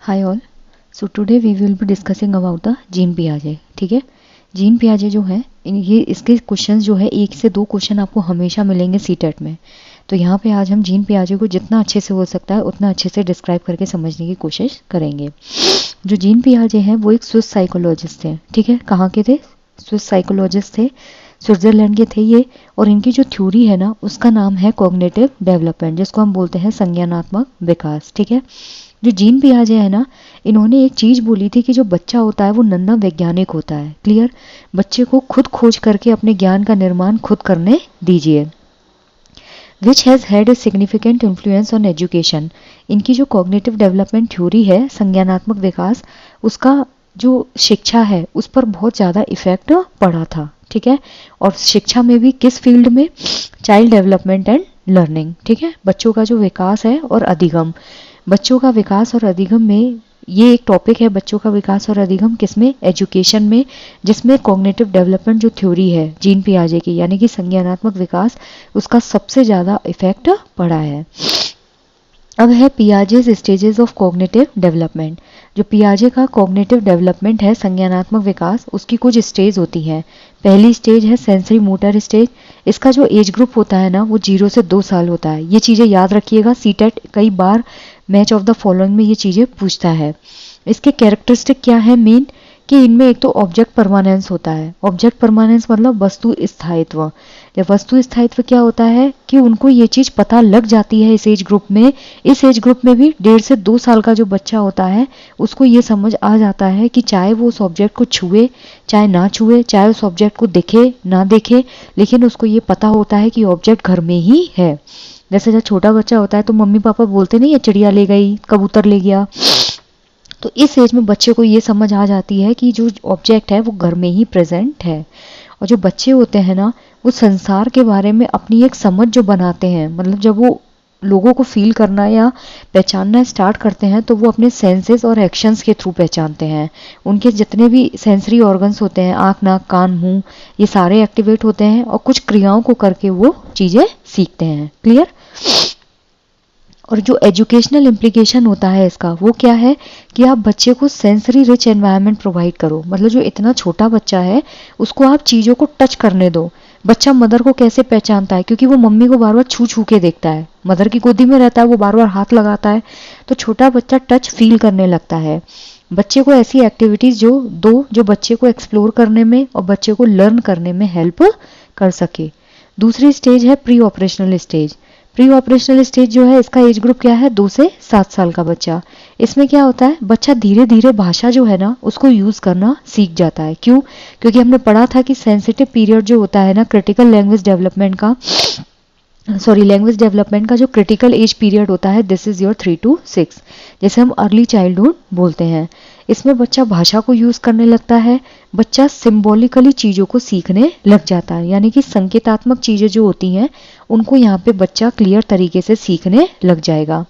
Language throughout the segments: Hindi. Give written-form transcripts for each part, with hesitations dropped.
Hi all. So today we will be discussing about the Jean पियाजे। ठीक है, जीन पियाजे जो है ये इसके क्वेश्चंस जो है 1 से 2 क्वेश्चन आपको हमेशा मिलेंगे सीटेट में। तो यहाँ पे आज हम जीन पियाजे को जितना अच्छे से हो सकता है उतना अच्छे से डिस्क्राइब करके समझने की कोशिश करेंगे। जो जीन पियाजे हैं वो एक स्विस साइकोलॉजिस्ट थे। ठीक है, कहाँ के थे? स्विस साइकोलॉजिस्ट थे, स्विट्जरलैंड के थे ये। और इनकी जो थ्योरी है ना उसका नाम है कॉग्निटिव डेवलपमेंट, जिसको हम बोलते हैं संज्ञानात्मक विकास। ठीक है, जो जीन पियाजे है ना, इन्होंने एक चीज बोली थी कि जो बच्चा होता है वो नन्हा वैज्ञानिक होता है। क्लियर? बच्चे को खुद खोज करके अपने ज्ञान का निर्माण खुद करने दीजिए। Which has had a significant influence on education. इनकी जो कॉग्निटिव डेवलपमेंट थ्योरी है संज्ञानात्मक विकास, उसका जो शिक्षा है उस पर बहुत ज़्यादा इफेक्ट पड़ा था। ठीक है, और शिक्षा में भी किस फील्ड में? Child development and learning. ठीक है, बच्चों का जो विकास है और अधिगम, बच्चों का विकास और अधिगम में ये एक टॉपिक है। बच्चों का विकास और अधिगम किसमें? एजुकेशन में, जिसमें कॉग्निटिव डेवलपमेंट जो थ्योरी है जीन पियाजे की यानी कि संज्ञानात्मक विकास, उसका सबसे ज़्यादा इफेक्ट पड़ा है। अब है पियाजेज स्टेजेस ऑफ कॉग्निटिव डेवलपमेंट। जो पियाजे का कॉग्निटिव डेवलपमेंट है संज्ञानात्मक विकास, उसकी कुछ स्टेज होती है। पहली स्टेज है सेंसरी मोटर स्टेज। इसका जो एज ग्रुप होता है ना वो 0 से 2 साल होता है। ये चीज़ें याद रखिएगा, सीटेट कई बार मैच ऑफ द फॉलोइंग में ये चीज़ें पूछता है। इसके कैरेक्टरिस्टिक क्या है मेन? कि इनमें एक तो ऑब्जेक्ट परमानेंस होता है। ऑब्जेक्ट परमानेंस मतलब वस्तु स्थायित्व। या वस्तु स्थायित्व क्या होता है कि उनको ये चीज़ पता लग जाती है इस एज ग्रुप में। इस एज ग्रुप में भी 1.5 से 2 साल का जो बच्चा होता है उसको ये समझ आ जाता है कि चाहे वो उस ऑब्जेक्ट को छुए चाहे ना छुए, चाहे उस ऑब्जेक्ट को देखे ना देखे, लेकिन उसको ये पता होता है कि ऑब्जेक्ट घर में ही है। जैसे जब छोटा बच्चा होता है तो मम्मी पापा बोलते नहीं है चिड़िया ले गई, कबूतर ले गया। तो इस एज में बच्चे को ये समझ आ जाती है कि जो ऑब्जेक्ट है वो घर में ही प्रेजेंट है। और जो बच्चे होते हैं ना वो संसार के बारे में अपनी एक समझ जो बनाते हैं, मतलब जब वो लोगों को फील करना या पहचानना स्टार्ट करते हैं तो वो अपने सेंसेस और एक्शंस के थ्रू पहचानते हैं। उनके जितने भी सेंसरी ऑर्गन्स होते हैं, आँख नाक कान मुंह, ये सारे एक्टिवेट होते हैं और कुछ क्रियाओं को करके वो चीज़ें सीखते हैं। क्लियर? और जो एजुकेशनल इम्प्लीकेशन होता है इसका वो क्या है कि आप बच्चे को सेंसरी रिच एनवायरनमेंट प्रोवाइड करो। मतलब जो इतना छोटा बच्चा है उसको आप चीज़ों को टच करने दो। बच्चा मदर को कैसे पहचानता है? क्योंकि वो मम्मी को बार बार छू छू के देखता है, मदर की गोदी में रहता है, वो बार बार हाथ लगाता है, तो छोटा बच्चा टच फील करने लगता है। बच्चे को ऐसी एक्टिविटीज़ जो बच्चे को एक्सप्लोर करने में और बच्चे को लर्न करने में हेल्प कर सके। दूसरी स्टेज है pre operational stage. Pre operational stage जो है इसका एज ग्रुप क्या है? 2 से 7 साल का बच्चा। इसमें क्या होता है? बच्चा धीरे धीरे भाषा जो है ना उसको यूज करना सीख जाता है। क्यों? क्योंकि हमने पढ़ा था कि सेंसिटिव पीरियड जो होता है ना क्रिटिकल लैंग्वेज डेवलपमेंट का जो क्रिटिकल एज पीरियड होता है, दिस इज योर 3 to 6, जैसे हम अर्ली चाइल्डहुड बोलते हैं। इसमें बच्चा भाषा को यूज करने लगता है, बच्चा सिंबॉलिकली चीज़ों को सीखने लग जाता है, यानी कि संकेतात्मक चीज़ें जो होती हैं उनको यहाँ पे बच्चा क्लियर तरीके से सीखने लग जाएगा।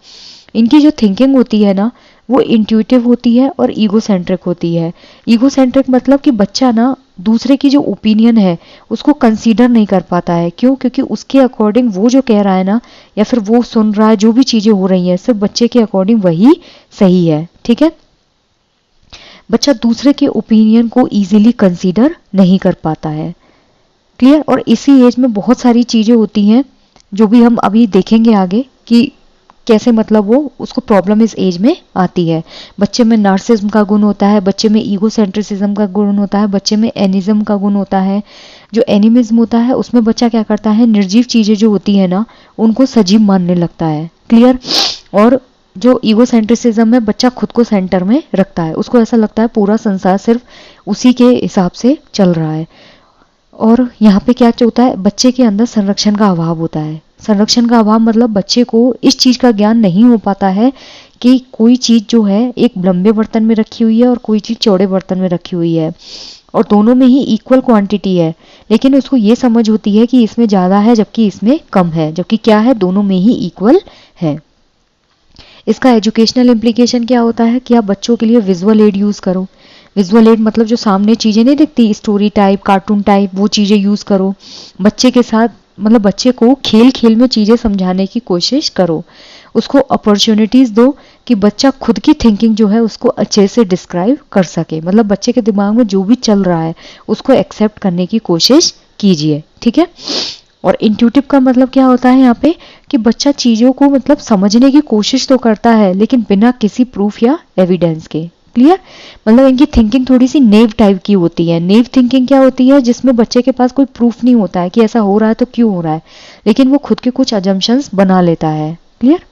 इनकी जो थिंकिंग होती है ना वो इंट्यूटिव होती है और ईगोसेंट्रिक होती है। ईगोसेंट्रिक मतलब कि बच्चा ना दूसरे की जो ओपिनियन है उसको कंसीडर नहीं कर पाता है। क्यों? क्योंकि उसके अकॉर्डिंग वो जो कह रहा है ना या फिर वो सुन रहा है, जो भी चीज़ें हो रही हैं सिर्फ बच्चे के अकॉर्डिंग वही सही है। ठीक है, बच्चा दूसरे के ओपिनियन को इजीली कंसीडर नहीं कर पाता है। क्लियर? और इसी एज में बहुत सारी चीज़ें होती हैं जो भी हम अभी देखेंगे आगे कि कैसे मतलब वो उसको प्रॉब्लम इस एज में आती है। बच्चे में नार्सिज्म का गुण होता है, बच्चे में ईगोसेंट्रिसिज्म का गुण होता है, बच्चे में एनिज्म का गुण होता है। जो एनिमिज्म होता है उसमें बच्चा क्या करता है? निर्जीव चीज़ें जो होती है ना उनको सजीव मानने लगता है। क्लियर? और जो ईगोसेंट्रिसिज्म में बच्चा खुद को सेंटर में रखता है, उसको ऐसा लगता है पूरा संसार सिर्फ उसी के हिसाब से चल रहा है। और यहाँ पे क्या होता है? बच्चे के अंदर संरक्षण का अभाव होता है। संरक्षण का अभाव मतलब बच्चे को इस चीज़ का ज्ञान नहीं हो पाता है कि कोई चीज़ जो है एक लंबे बर्तन में रखी हुई है और कोई चीज़ चौड़े बर्तन में रखी हुई है और दोनों में ही इक्वल क्वांटिटी है, लेकिन उसको ये समझ होती है कि इसमें ज़्यादा है जबकि इसमें कम है, जबकि क्या है? दोनों में ही इक्वल है। इसका एजुकेशनल इम्प्लीकेशन क्या होता है कि आप बच्चों के लिए विजुअल एड यूज़ करो। विजुअल एड मतलब जो सामने चीज़ें नहीं दिखती, स्टोरी टाइप कार्टून टाइप, वो चीज़ें यूज़ करो। बच्चे के साथ मतलब बच्चे को खेल खेल में चीज़ें समझाने की कोशिश करो। उसको अपॉर्चुनिटीज दो कि बच्चा खुद की थिंकिंग जो है उसको अच्छे से डिस्क्राइब कर सके, मतलब बच्चे के दिमाग में जो भी चल रहा है उसको एक्सेप्ट करने की कोशिश कीजिए, ठीक है। और इंट्यूटिव का मतलब क्या होता है यहाँ पे कि बच्चा चीजों को मतलब समझने की कोशिश तो करता है लेकिन बिना किसी प्रूफ या एविडेंस के। क्लियर, मतलब इनकी थिंकिंग थोड़ी सी नेव टाइप की होती है। नेव थिंकिंग क्या होती है, जिसमें बच्चे के पास कोई प्रूफ नहीं होता है कि ऐसा हो रहा है तो क्यों हो रहा है, लेकिन वो खुद के कुछ अजम्पशंस बना लेता है। क्लियर।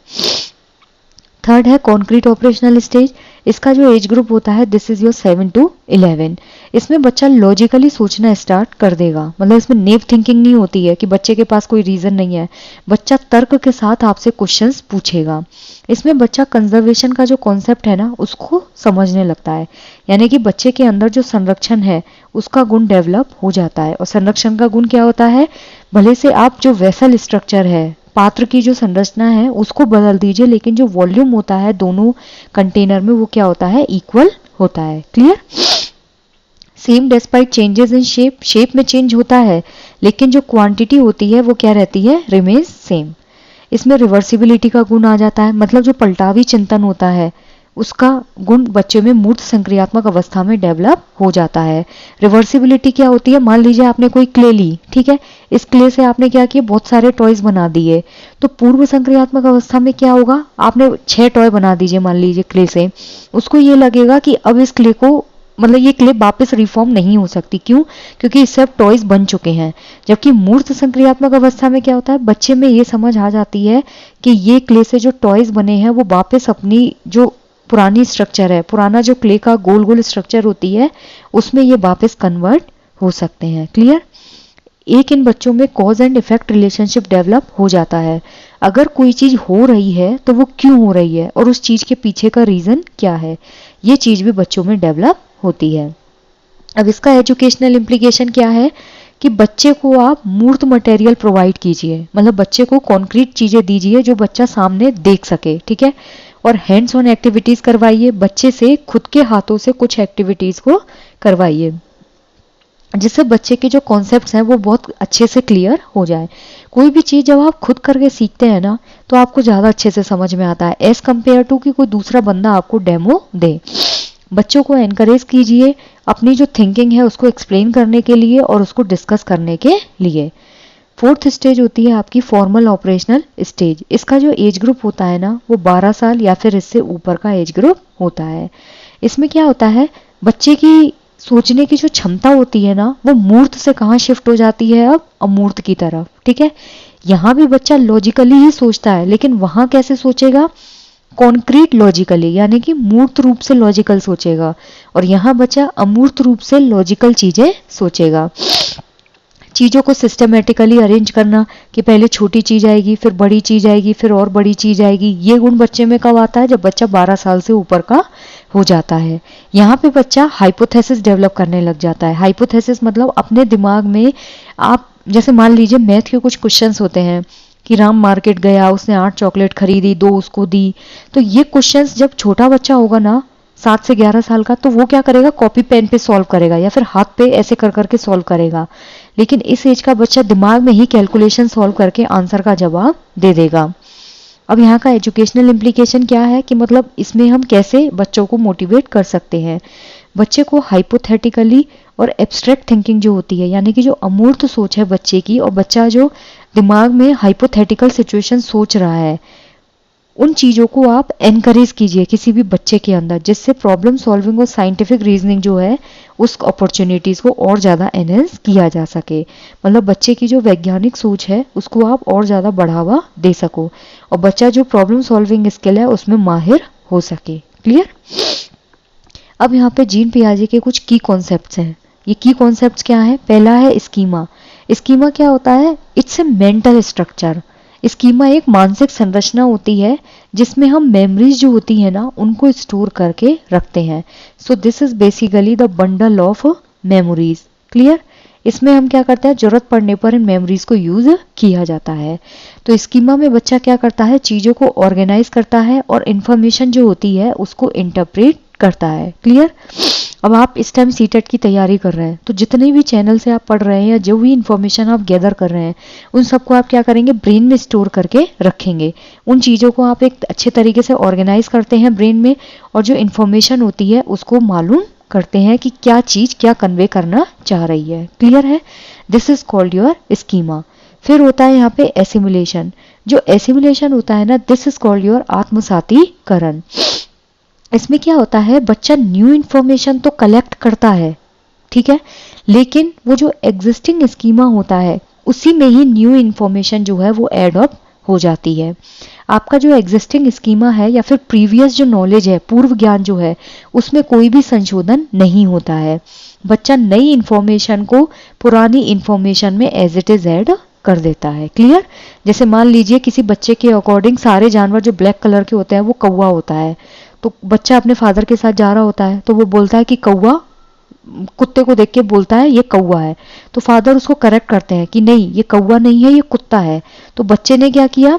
थर्ड है कॉन्क्रीट ऑपरेशनल स्टेज। इसका जो एज ग्रुप होता है दिस इज योर 7 to 11। इसमें बच्चा लॉजिकली सोचना स्टार्ट कर देगा, मतलब इसमें नेव थिंकिंग नहीं होती है कि बच्चे के पास कोई रीजन नहीं है, बच्चा तर्क के साथ आपसे क्वेश्चंस पूछेगा। इसमें बच्चा कंजर्वेशन का जो कॉन्सेप्ट है ना उसको समझने लगता है, यानी कि बच्चे के अंदर जो संरक्षण है उसका गुण डेवलप हो जाता है। और संरक्षण का गुण क्या होता है, भले से आप जो वेसल स्ट्रक्चर है, पात्र की जो संरचना है उसको बदल दीजिए, लेकिन जो वॉल्यूम होता है दोनों कंटेनर में वो क्या होता है, इक्वल होता है। Clear. Same despite changes in shape, shape में चेंज होता है लेकिन जो क्वांटिटी होती है वो क्या रहती है, रिमेन्स सेम। इसमें रिवर्सिबिलिटी का गुण आ जाता है, मतलब जो पलटावी चिंतन होता है उसका गुण बच्चे में मूर्त संक्रियात्मक अवस्था में डेवलप हो जाता है। रिवर्सिबिलिटी क्या होती है, मान लीजिए आपने कोई क्ले ली, ठीक है, इस क्ले से आपने क्या किया, बहुत सारे टॉयज बना दिए, तो पूर्व संक्रियात्मक अवस्था में क्या होगा, आपने 6 टॉय बना दीजिए मान लीजिए क्ले से, उसको ये लगेगा कि अब इस क्ले को मतलब ये क्ले वापस रिफॉर्म नहीं हो सकती, क्यों, क्योंकि इससे अब टॉयज बन चुके हैं। जबकि मूर्त संक्रियात्मक अवस्था में क्या होता है, बच्चे में ये समझ आ जाती है कि ये क्ले से जो टॉयज बने हैं वो वापस अपनी जो पुरानी स्ट्रक्चर है, पुराना जो क्ले का गोल गोल स्ट्रक्चर होती है उसमें ये वापस कन्वर्ट हो सकते हैं। क्लियर। एक इन बच्चों में cause and effect relationship develop हो जाता है, अगर कोई चीज हो रही है तो वो क्यों हो रही है और उस चीज के पीछे का रीजन क्या है, ये चीज भी बच्चों में डेवलप होती है। अब इसका एजुकेशनल इम्प्लीकेशन क्या है कि बच्चे को आप मूर्त मटेरियल प्रोवाइड कीजिए, मतलब बच्चे को कॉन्क्रीट चीजें दीजिए जो बच्चा सामने देख सके, ठीक है, और हैंड्स ऑन एक्टिविटीज करवाइए, बच्चे से खुद के हाथों से कुछ एक्टिविटीज को करवाइए जिससे बच्चे के जो कॉन्सेप्ट्स हैं वो बहुत अच्छे से क्लियर हो जाए। कोई भी चीज जब आप खुद करके सीखते हैं ना तो आपको ज्यादा अच्छे से समझ में आता है एज कंपेयर टू कि कोई दूसरा बंदा आपको डेमो दे। बच्चों को एनकरेज कीजिए अपनी जो थिंकिंग है उसको एक्सप्लेन करने के लिए और उसको डिस्कस करने के लिए। फोर्थ स्टेज होती है आपकी फॉर्मल ऑपरेशनल स्टेज। इसका जो एज ग्रुप होता है ना वो 12 साल या फिर इससे ऊपर का एज ग्रुप होता है। इसमें क्या होता है, बच्चे की सोचने की जो क्षमता होती है ना वो मूर्त से कहाँ शिफ्ट हो जाती है, अब अमूर्त की तरफ, ठीक है। यहाँ भी बच्चा लॉजिकली ही सोचता है लेकिन वहां कैसे सोचेगा, कॉन्क्रीट लॉजिकली, यानी कि मूर्त रूप से लॉजिकल सोचेगा, और यहाँ बच्चा अमूर्त रूप से लॉजिकल चीजें सोचेगा। चीजों को सिस्टमेटिकली अरेंज करना कि पहले छोटी चीज आएगी फिर बड़ी चीज आएगी फिर और बड़ी चीज आएगी, ये गुण बच्चे में कब आता है, जब बच्चा 12 साल से ऊपर का हो जाता है। यहाँ पे बच्चा हाइपोथेसिस डेवलप करने लग जाता है। हाइपोथेसिस मतलब अपने दिमाग में आप जैसे मान लीजिए मैथ के कुछ क्वेश्चंस होते हैं कि राम मार्केट गया, उसने 8 चॉकलेट खरीदी, 2 उसको दी, तो ये क्वेश्चंस जब छोटा बच्चा होगा ना 7 से 11 साल का, तो वो क्या करेगा, कॉपी पेन पे सॉल्व करेगा या फिर हाथ पे ऐसे कर करके सॉल्व करेगा। लेकिन इस एज का बच्चा दिमाग में ही कैलकुलेशन सॉल्व करके आंसर का जवाब दे देगा। अब यहाँ का एजुकेशनल इम्प्लीकेशन क्या है कि मतलब इसमें हम कैसे बच्चों को मोटिवेट कर सकते हैं। बच्चे को हाइपोथेटिकली और एब्स्ट्रैक्ट थिंकिंग जो होती है, यानी कि जो अमूर्त सोच है बच्चे की, और बच्चा जो दिमाग में हाइपोथेटिकल सिचुएशन सोच रहा है, उन चीजों को आप एनकरेज कीजिए किसी भी बच्चे के अंदर, जिससे प्रॉब्लम सॉल्विंग और साइंटिफिक रीजनिंग जो है उस अपॉर्चुनिटीज को और ज्यादा एनहेंस किया जा सके। मतलब बच्चे की जो वैज्ञानिक सोच है उसको आप और ज्यादा बढ़ावा दे सको और बच्चा जो प्रॉब्लम सॉल्विंग स्किल है उसमें माहिर हो सके। क्लियर। अब यहाँ पे जीन पियाजे के कुछ की कॉन्सेप्ट्स हैं। ये की कॉन्सेप्ट्स क्या है, पहला है स्कीमा। स्कीमा क्या होता है, it's a mental structure. Schema एक मानसिक संरचना होती है जिसमें हम मेमोरीज जो होती है ना उनको स्टोर करके रखते हैं। So this is basically the bundle of memories. Clear. इसमें हम क्या करते हैं, जरूरत पड़ने पर इन मेमोरीज को यूज किया जाता है। तो स्कीमा में बच्चा क्या करता है, चीजों को ऑर्गेनाइज करता है और इंफॉर्मेशन जो होती है उसको इंटरप्रेट करता है। क्लियर। अब आप इस टाइम सीटेट की तैयारी कर रहे हैं, तो जितने भी चैनल से आप पढ़ रहे हैं या जो भी इंफॉर्मेशन आप गैदर कर रहे हैं, उन सबको आप क्या करेंगे, ब्रेन में स्टोर करके रखेंगे। उन चीज़ों को आप एक अच्छे तरीके से ऑर्गेनाइज करते हैं ब्रेन में, और जो इन्फॉर्मेशन होती है उसको मालूम करते हैं कि क्या चीज़ क्या कन्वे करना चाह रही है। क्लियर है? This is called your schema. फिर होता है यहाँ पे एसिमुलेशन। जो एसिमुलेशन होता है ना, दिस इज कॉल्ड योर आत्मसातीकरण। इसमें क्या होता है, बच्चा न्यू इन्फॉर्मेशन तो कलेक्ट करता है, ठीक है, लेकिन वो जो एग्जिस्टिंग स्कीमा होता है उसी में ही न्यू इन्फॉर्मेशन जो है वो एड अप हो जाती है। आपका जो एग्जिस्टिंग स्कीमा है या फिर प्रीवियस जो नॉलेज है, पूर्व ज्ञान जो है, उसमें कोई भी संशोधन नहीं होता है। बच्चा नई इन्फॉर्मेशन को पुरानी इन्फॉर्मेशन में एज इट इज ऐड कर देता है। क्लियर? जैसे मान लीजिए किसी बच्चे के अकॉर्डिंग सारे जानवर जो ब्लैक कलर के होते हैं वो कौवा होता है, तो बच्चा अपने फादर के साथ जा रहा होता है, तो वो बोलता है कि कौवा, कुत्ते को देख के बोलता है ये कौवा है, तो फादर उसको करेक्ट करते हैं कि नहीं ये कौवा नहीं है, ये कुत्ता है। तो बच्चे ने क्या किया,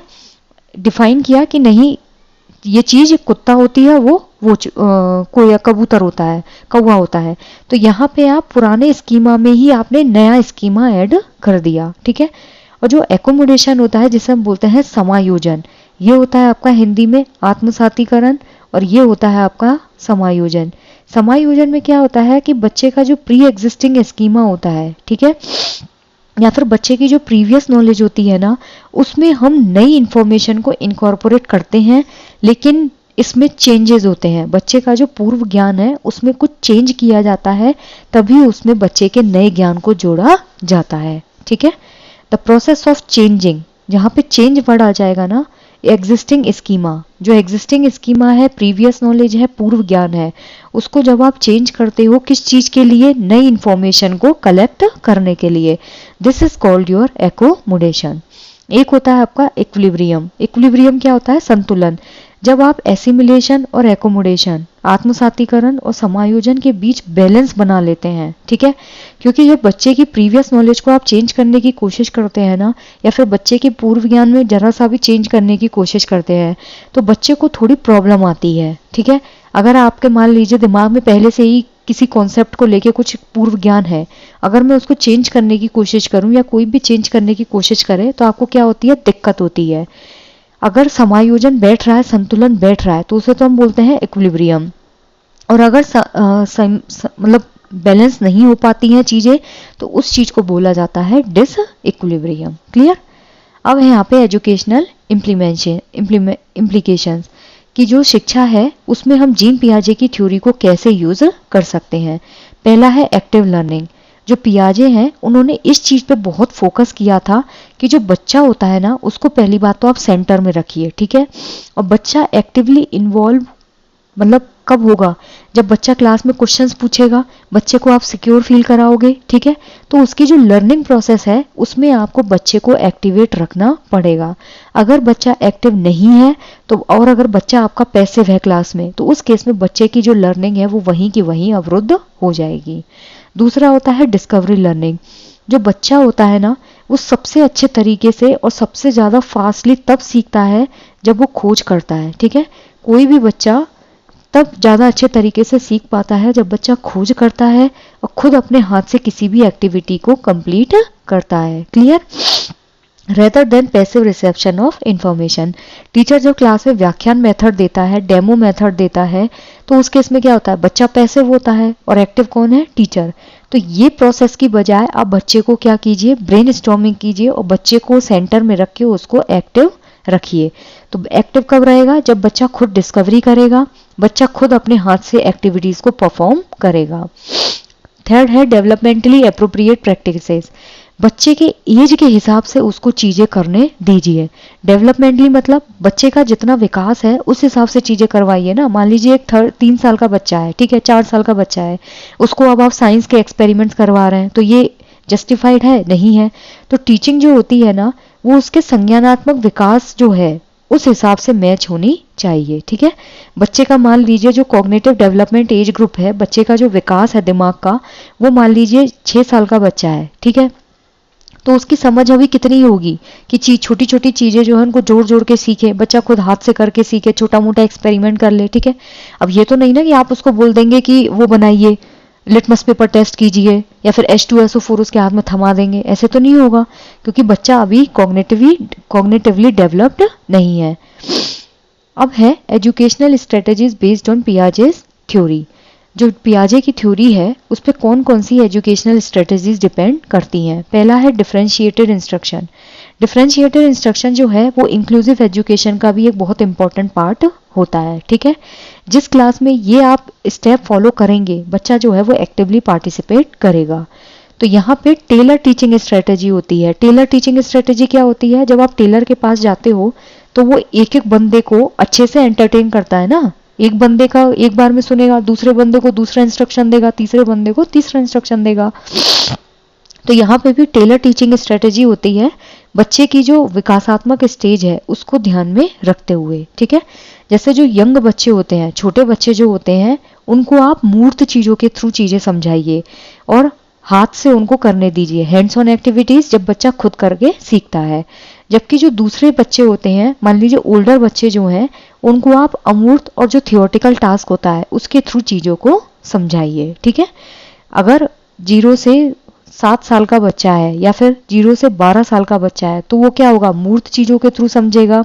डिफाइन किया कि नहीं ये चीज कुत्ता होती है, वो कोई कबूतर होता है, कौवा होता है। तो यहाँ पे आप पुराने स्कीमा में ही आपने नया स्कीमा ऐड कर दिया, ठीक है। और जो एकोमोडेशन होता है जिसे हम बोलते हैं समायोजन, ये होता है आपका हिंदी में आत्मसातीकरण, और ये होता है आपका समायोजन। समायोजन में क्या होता है कि बच्चे का जो प्री एग्जिस्टिंग स्कीमा होता है, ठीक है, या फिर बच्चे की जो प्रीवियस नॉलेज होती है ना, उसमें हम नई इंफॉर्मेशन को इनकॉर्पोरेट करते हैं, लेकिन इसमें चेंजेस होते हैं। बच्चे का जो पूर्व ज्ञान है उसमें कुछ चेंज किया जाता है, तभी उसमें बच्चे के नए ज्ञान को जोड़ा जाता है, ठीक है। द प्रोसेस ऑफ चेंजिंग, जहाँ पे चेंज वर्ड आ जाएगा ना, एग्जिस्टिंग स्कीमा, जो एग्जिस्टिंग स्कीमा है, प्रीवियस नॉलेज है, पूर्व ज्ञान है, उसको जब आप चेंज करते हो किस चीज के लिए, नई इंफॉर्मेशन को कलेक्ट करने के लिए, this is called your accommodation. एक होता है आपका इक्विलिब्रियम। इक्विलिब्रियम क्या होता है, संतुलन। जब आप एसिमिलेशन और एकोमोडेशन, आत्मसातीकरण और समायोजन के बीच बैलेंस बना लेते हैं, ठीक है, क्योंकि जब बच्चे की प्रीवियस नॉलेज को आप चेंज करने की कोशिश करते हैं ना, या फिर बच्चे के पूर्व ज्ञान में जरा सा भी चेंज करने की कोशिश करते हैं, तो बच्चे को थोड़ी प्रॉब्लम आती है, ठीक है। अगर आपके मान लीजिए दिमाग में पहले से ही किसी कॉन्सेप्ट को लेके कुछ पूर्व ज्ञान है, अगर मैं उसको चेंज करने की कोशिश करूं या कोई भी चेंज करने की कोशिश करे, तो आपको क्या होती है, दिक्कत होती है। अगर समायोजन बैठ रहा है, संतुलन बैठ रहा है, तो उसे तो हम बोलते हैं इक्विलिब्रियम। और अगर मतलब बैलेंस नहीं हो पाती हैं चीजें, तो उस चीज को बोला जाता है डिस इक्विलिब्रियम। क्लियर? अब है यहाँ पे एजुकेशनल इम्प्लीकेशंस कि जो शिक्षा है उसमें हम जीन पियाजे की थ्योरी को कैसे यूज कर सकते हैं। पहला है एक्टिव लर्निंग। जो पियाजे हैं उन्होंने इस चीज पे बहुत फोकस किया था कि जो बच्चा होता है ना, उसको पहली बात तो आप सेंटर में रखिए, ठीक है। और बच्चा एक्टिवली इन्वॉल्व मतलब कब होगा, जब बच्चा क्लास में क्वेश्चंस पूछेगा, बच्चे को आप सिक्योर फील कराओगे, ठीक है। तो उसकी जो लर्निंग प्रोसेस है उसमें आपको बच्चे को एक्टिवेट रखना पड़ेगा। अगर बच्चा एक्टिव नहीं है तो, और अगर बच्चा आपका पैसिव है क्लास में, तो उस केस में बच्चे की जो लर्निंग है वो वहीं की वहीं अवरुद्ध हो जाएगी। दूसरा होता है डिस्कवरी लर्निंग। जो बच्चा होता है ना, वो सबसे अच्छे तरीके से और सबसे ज्यादा फास्टली तब सीखता है जब वो खोज करता है, ठीक है। कोई भी बच्चा तब ज्यादा अच्छे तरीके से सीख पाता है जब बच्चा खोज करता है और खुद अपने हाथ से किसी भी एक्टिविटी को कंप्लीट करता है। Clear? Rather than passive reception of information. Teacher जब क्लास में व्याख्यान मेथड देता है, डेमो मेथड देता है, तो उस केस में क्या होता है, बच्चा पैसिव होता है और एक्टिव कौन है, टीचर। तो ये प्रोसेस की बजाय आप बच्चे को क्या कीजिए, ब्रेनस्टॉर्मिंग कीजिए और बच्चे को सेंटर में रख के उसको एक्टिव रखिए। तो एक्टिव कब रहेगा, जब बच्चा खुद डिस्कवरी करेगा, बच्चा खुद अपने हाथ से एक्टिविटीज को परफॉर्म करेगा। थर्ड है डेवलपमेंटली अप्रोप्रिएट प्रैक्टिसेस। बच्चे के एज के हिसाब से उसको चीजें करने दीजिए। डेवलपमेंटली मतलब बच्चे का जितना विकास है उस हिसाब से चीजें करवाइए ना। मान लीजिए एक 3 साल का बच्चा है, ठीक है, 4 साल का बच्चा है, उसको अब आप साइंस के एक्सपेरिमेंट्स करवा रहे हैं, तो ये जस्टिफाइड है, नहीं है। तो टीचिंग जो होती है ना, वो उसके संज्ञानात्मक विकास जो है उस हिसाब से मैच होनी चाहिए, ठीक है। बच्चे का मान लीजिए जो कॉग्निटिव डेवलपमेंट एज ग्रुप है, बच्चे का जो विकास है दिमाग का, वो मान लीजिए 6 साल का बच्चा है, ठीक है। तो उसकी समझ अभी कितनी होगी कि छोटी छोटी चीजें जो है उनको जोड़ जोड़ के सीखे, बच्चा खुद हाथ से करके सीखे, छोटा मोटा एक्सपेरिमेंट कर ले, ठीक है। अब ये तो नहीं ना कि आप उसको बोल देंगे कि वो बनाइए, लिटमस पेपर टेस्ट कीजिए, या फिर H2SO4 उसके हाथ में थमा देंगे, ऐसे तो नहीं होगा, क्योंकि बच्चा अभी कॉग्निटिवली डेवलप्ड नहीं है। अब है educational strategies based on Piaget's theory. जो पियाजे की थ्योरी है उस पर कौन कौन सी एजुकेशनल स्ट्रेटेजीज डिपेंड करती हैं। पहला है डिफरेंशिएटेड इंस्ट्रक्शन। डिफरेंशिएटेड इंस्ट्रक्शन जो है वो इंक्लूसिव एजुकेशन का भी एक बहुत इंपॉर्टेंट पार्ट होता है, ठीक है। जिस क्लास में ये आप स्टेप फॉलो करेंगे, बच्चा जो है वो एक्टिवली पार्टिसिपेट करेगा। तो यहाँ पे टेलर टीचिंग स्ट्रेटेजी होती है। टेलर टीचिंग स्ट्रेटेजी क्या होती है? जब आप टेलर के पास जाते हो तो वो एक एक बंदे को अच्छे से एंटरटेन करता है ना। एक बंदे का एक बार में सुनेगा, दूसरे बंदे को दूसरा इंस्ट्रक्शन देगा, तीसरे बंदे को तीसरा इंस्ट्रक्शन देगा। तो यहाँ पे भी टेलर टीचिंग स्ट्रेटेजी होती है, बच्चे की जो विकासात्मक स्टेज है उसको ध्यान में रखते हुए, ठीक है। जैसे जो यंग बच्चे होते हैं, छोटे बच्चे जो होते हैं, उनको आप मूर्त चीजों के थ्रू चीजें समझाइए और हाथ से उनको करने दीजिए, हैंड्स ऑन एक्टिविटीज जब बच्चा खुद करके सीखता है। जबकि जो दूसरे बच्चे होते हैं, मान लीजिए ओल्डर बच्चे जो हैं, उनको आप अमूर्त और जो थियोरेटिकल टास्क होता है उसके थ्रू चीजों को समझाइए, ठीक है। अगर 0 से 7 साल का बच्चा है या फिर 0 से 12 साल का बच्चा है तो वो क्या होगा, मूर्त चीजों के थ्रू समझेगा।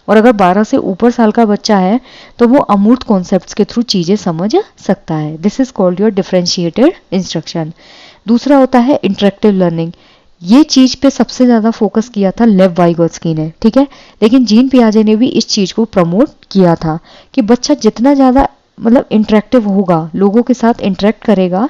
और अगर 12 से ऊपर साल का बच्चा है तो वो अमूर्त कॉन्सेप्ट्स के थ्रू चीजें समझ सकता है। This is called your differentiated instruction. दूसरा होता है इंटरेक्टिव लर्निंग। ये चीज पे सबसे ज्यादा फोकस किया था लेव वाइगोत्स्की ने, ठीक है। लेकिन जीन पियाजे ने भी इस चीज को प्रमोट किया था कि बच्चा जितना ज्यादा मतलब इंटरेक्टिव होगा, लोगों के साथ इंटरेक्ट करेगा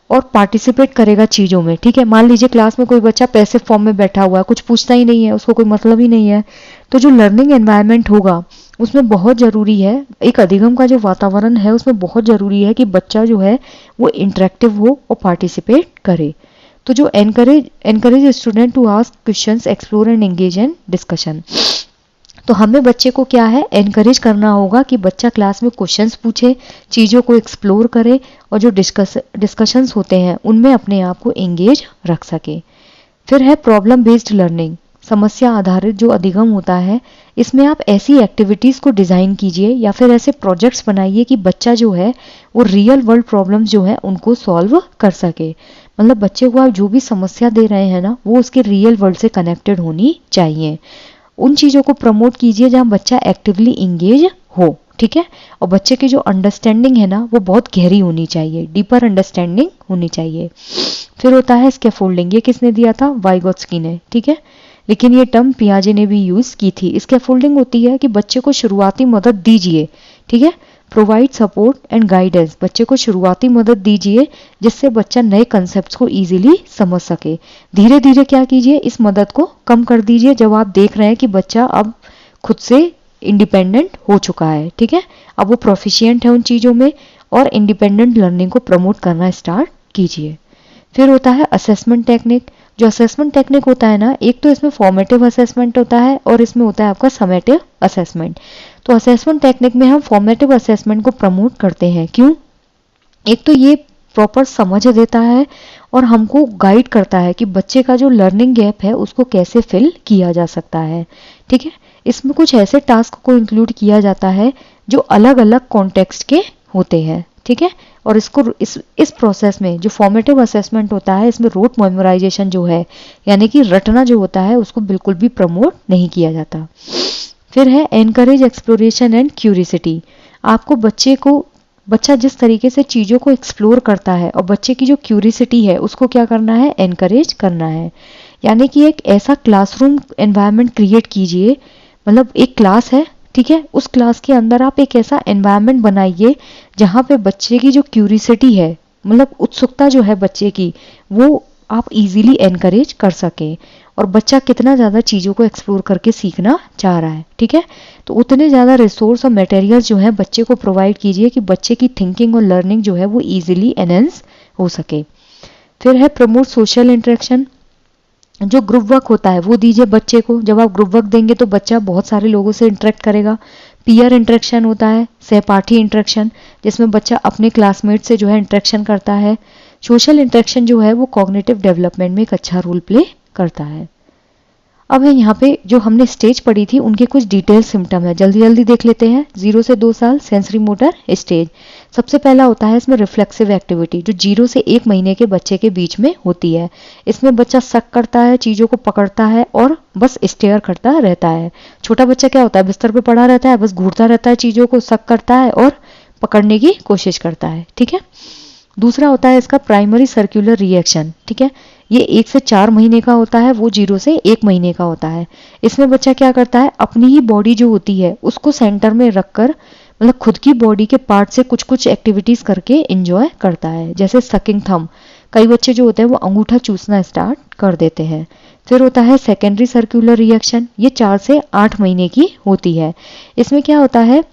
और पार्टिसिपेट करेगा चीजों में, ठीक है। मान लीजिए क्लास में कोई बच्चा पैसिव फॉर्म में बैठा हुआ है, कुछ पूछता ही नहीं है, उसको कोई मतलब ही नहीं है, तो जो लर्निंग एनवायरनमेंट होगा उसमें बहुत जरूरी है, एक अधिगम का जो वातावरण है उसमें बहुत जरूरी है कि बच्चा जो है वो इंटरेक्टिव हो और पार्टिसिपेट करे। तो जो encourage student to ask questions, explore and engage in discussion. तो हमें बच्चे को क्या है, एनकरेज करना होगा कि बच्चा क्लास में क्वेश्चंस पूछे, चीज़ों को एक्सप्लोर करे और जो डिस्कशंस होते हैं उनमें अपने आप को एंगेज रख सके। फिर है प्रॉब्लम बेस्ड लर्निंग। समस्या आधारित जो अधिगम होता है, इसमें आप ऐसी एक्टिविटीज़ को डिज़ाइन कीजिए या फिर ऐसे प्रोजेक्ट्स बनाइए कि बच्चा जो है वो रियल वर्ल्ड प्रॉब्लम्स जो है उनको सॉल्व कर सके। मतलब बच्चे को आप जो भी समस्या दे रहे हैं ना, वो उसके रियल वर्ल्ड से कनेक्टेड होनी चाहिए। उन चीज़ों को प्रमोट कीजिए जहाँ बच्चा एक्टिवली इंगेज हो, ठीक है। और बच्चे की जो अंडरस्टैंडिंग है ना वो बहुत गहरी होनी चाहिए, डीपर अंडरस्टैंडिंग होनी चाहिए। फिर होता है स्कैफोल्डिंग। ये किसने दिया था? वाइगोत्स्की ने, ठीक है। लेकिन ये टर्म पियाजे ने भी यूज की थी। स्कैफोल्डिंग होती है कि बच्चे को शुरुआती मदद दीजिए, ठीक है। Provide support and guidance. बच्चे को शुरुआती मदद दीजिए जिससे बच्चा नए कंसेप्ट्स को इजीली समझ सके। धीरे धीरे क्या कीजिए, इस मदद को कम कर दीजिए जब आप देख रहे हैं कि बच्चा अब खुद से इंडिपेंडेंट हो चुका है, ठीक है। अब वो प्रोफिशिएंट है उन चीज़ों में, और इंडिपेंडेंट लर्निंग को प्रमोट करना स्टार्ट कीजिए। फिर होता है असेसमेंट टेक्निक। जो असेसमेंट टेक्निक होता है ना, एक तो इसमें फॉर्मेटिव असेसमेंट होता है और इसमें होता है आपका समेटिव असेसमेंट। तो असेसमेंट टेक्निक में हम फॉर्मेटिव असेसमेंट को प्रमोट करते हैं। क्यों? एक तो ये प्रॉपर समझ देता है और हमको गाइड करता है कि बच्चे का जो लर्निंग गैप है उसको कैसे फिल किया जा सकता है, ठीक है। इसमें कुछ ऐसे टास्क को इंक्लूड किया जाता है जो अलग अलग कॉन्टेक्स्ट के होते हैं, ठीक है। और इसको इस प्रोसेस में जो फॉर्मेटिव असेसमेंट होता है, इसमें रोट मेमोराइजेशन जो है, यानी कि रटना जो होता है, उसको बिल्कुल भी प्रमोट नहीं किया जाता। फिर है एनकरेज एक्सप्लोरेशन एंड क्यूरियोसिटी। आपको बच्चा जिस तरीके से चीज़ों को एक्सप्लोर करता है और बच्चे की जो क्यूरियोसिटी है उसको क्या करना है, एनकरेज करना है। यानी कि एक ऐसा क्लासरूम एनवायरनमेंट क्रिएट कीजिए, मतलब एक क्लास है, ठीक है, उस क्लास के अंदर आप एक ऐसा एनवायरनमेंट बनाइए जहाँ पे बच्चे की जो क्यूरियोसिटी है, मतलब उत्सुकता जो है बच्चे की, वो आप इजीली एनकरेज कर सकें। और बच्चा कितना ज़्यादा चीज़ों को एक्सप्लोर करके सीखना चाह रहा है, ठीक है। तो उतने ज़्यादा रिसोर्स और मटेरियल्स जो है बच्चे को प्रोवाइड कीजिए कि बच्चे की थिंकिंग और लर्निंग जो है वो इजीली एनहेंस हो सके। फिर है प्रमोट सोशल इंटरेक्शन। जो ग्रुप वर्क होता है वो दीजिए बच्चे को। जब आप ग्रुप वर्क देंगे तो बच्चा बहुत सारे लोगों से इंटरेक्ट करेगा। पीयर इंटरेक्शन होता है, सहपाठी इंटरेक्शन, जिसमें बच्चा अपने क्लासमेट से जो है इंटरेक्शन करता है। सोशल इंटरेक्शन जो है वो कॉग्निटिव डेवलपमेंट में एक अच्छा रोल प्ले करता है। अब है यहाँ पे जो हमने स्टेज पढ़ी थी उनके कुछ डिटेल सिम्टम है, जल्दी जल्दी देख लेते हैं। 0 से 2 साल सेंसरी मोटर स्टेज। सबसे पहला होता है इसमें रिफ्लेक्सिव एक्टिविटी, जो 0 से 1 महीने के बच्चे के बीच में होती है। इसमें बच्चा सक करता है, चीज़ों को पकड़ता है और बस स्टेयर करता रहता है। छोटा बच्चा क्या होता है, बिस्तर पे पड़ा रहता है, बस घूरता रहता है, चीज़ों को सक करता है और पकड़ने की कोशिश करता है। ठीक है। दूसरा होता है इसका प्राइमरी सर्कुलर रिएक्शन। ठीक है, ये 1 से 4 महीने का होता है, वो 0 से 1 महीने का होता है। इसमें बच्चा क्या करता है, अपनी ही बॉडी जो होती है उसको सेंटर में रखकर, मतलब खुद की बॉडी के पार्ट से कुछ कुछ एक्टिविटीज करके एंजॉय करता है, जैसे सकिंग थंब। कई बच्चे जो होते हैं वो अंगूठा चूसना स्टार्ट कर देते हैं। फिर होता है सेकेंडरी सर्कुलर रिएक्शन, ये 4 से 8 महीने की होती है। इसमें क्या होता है,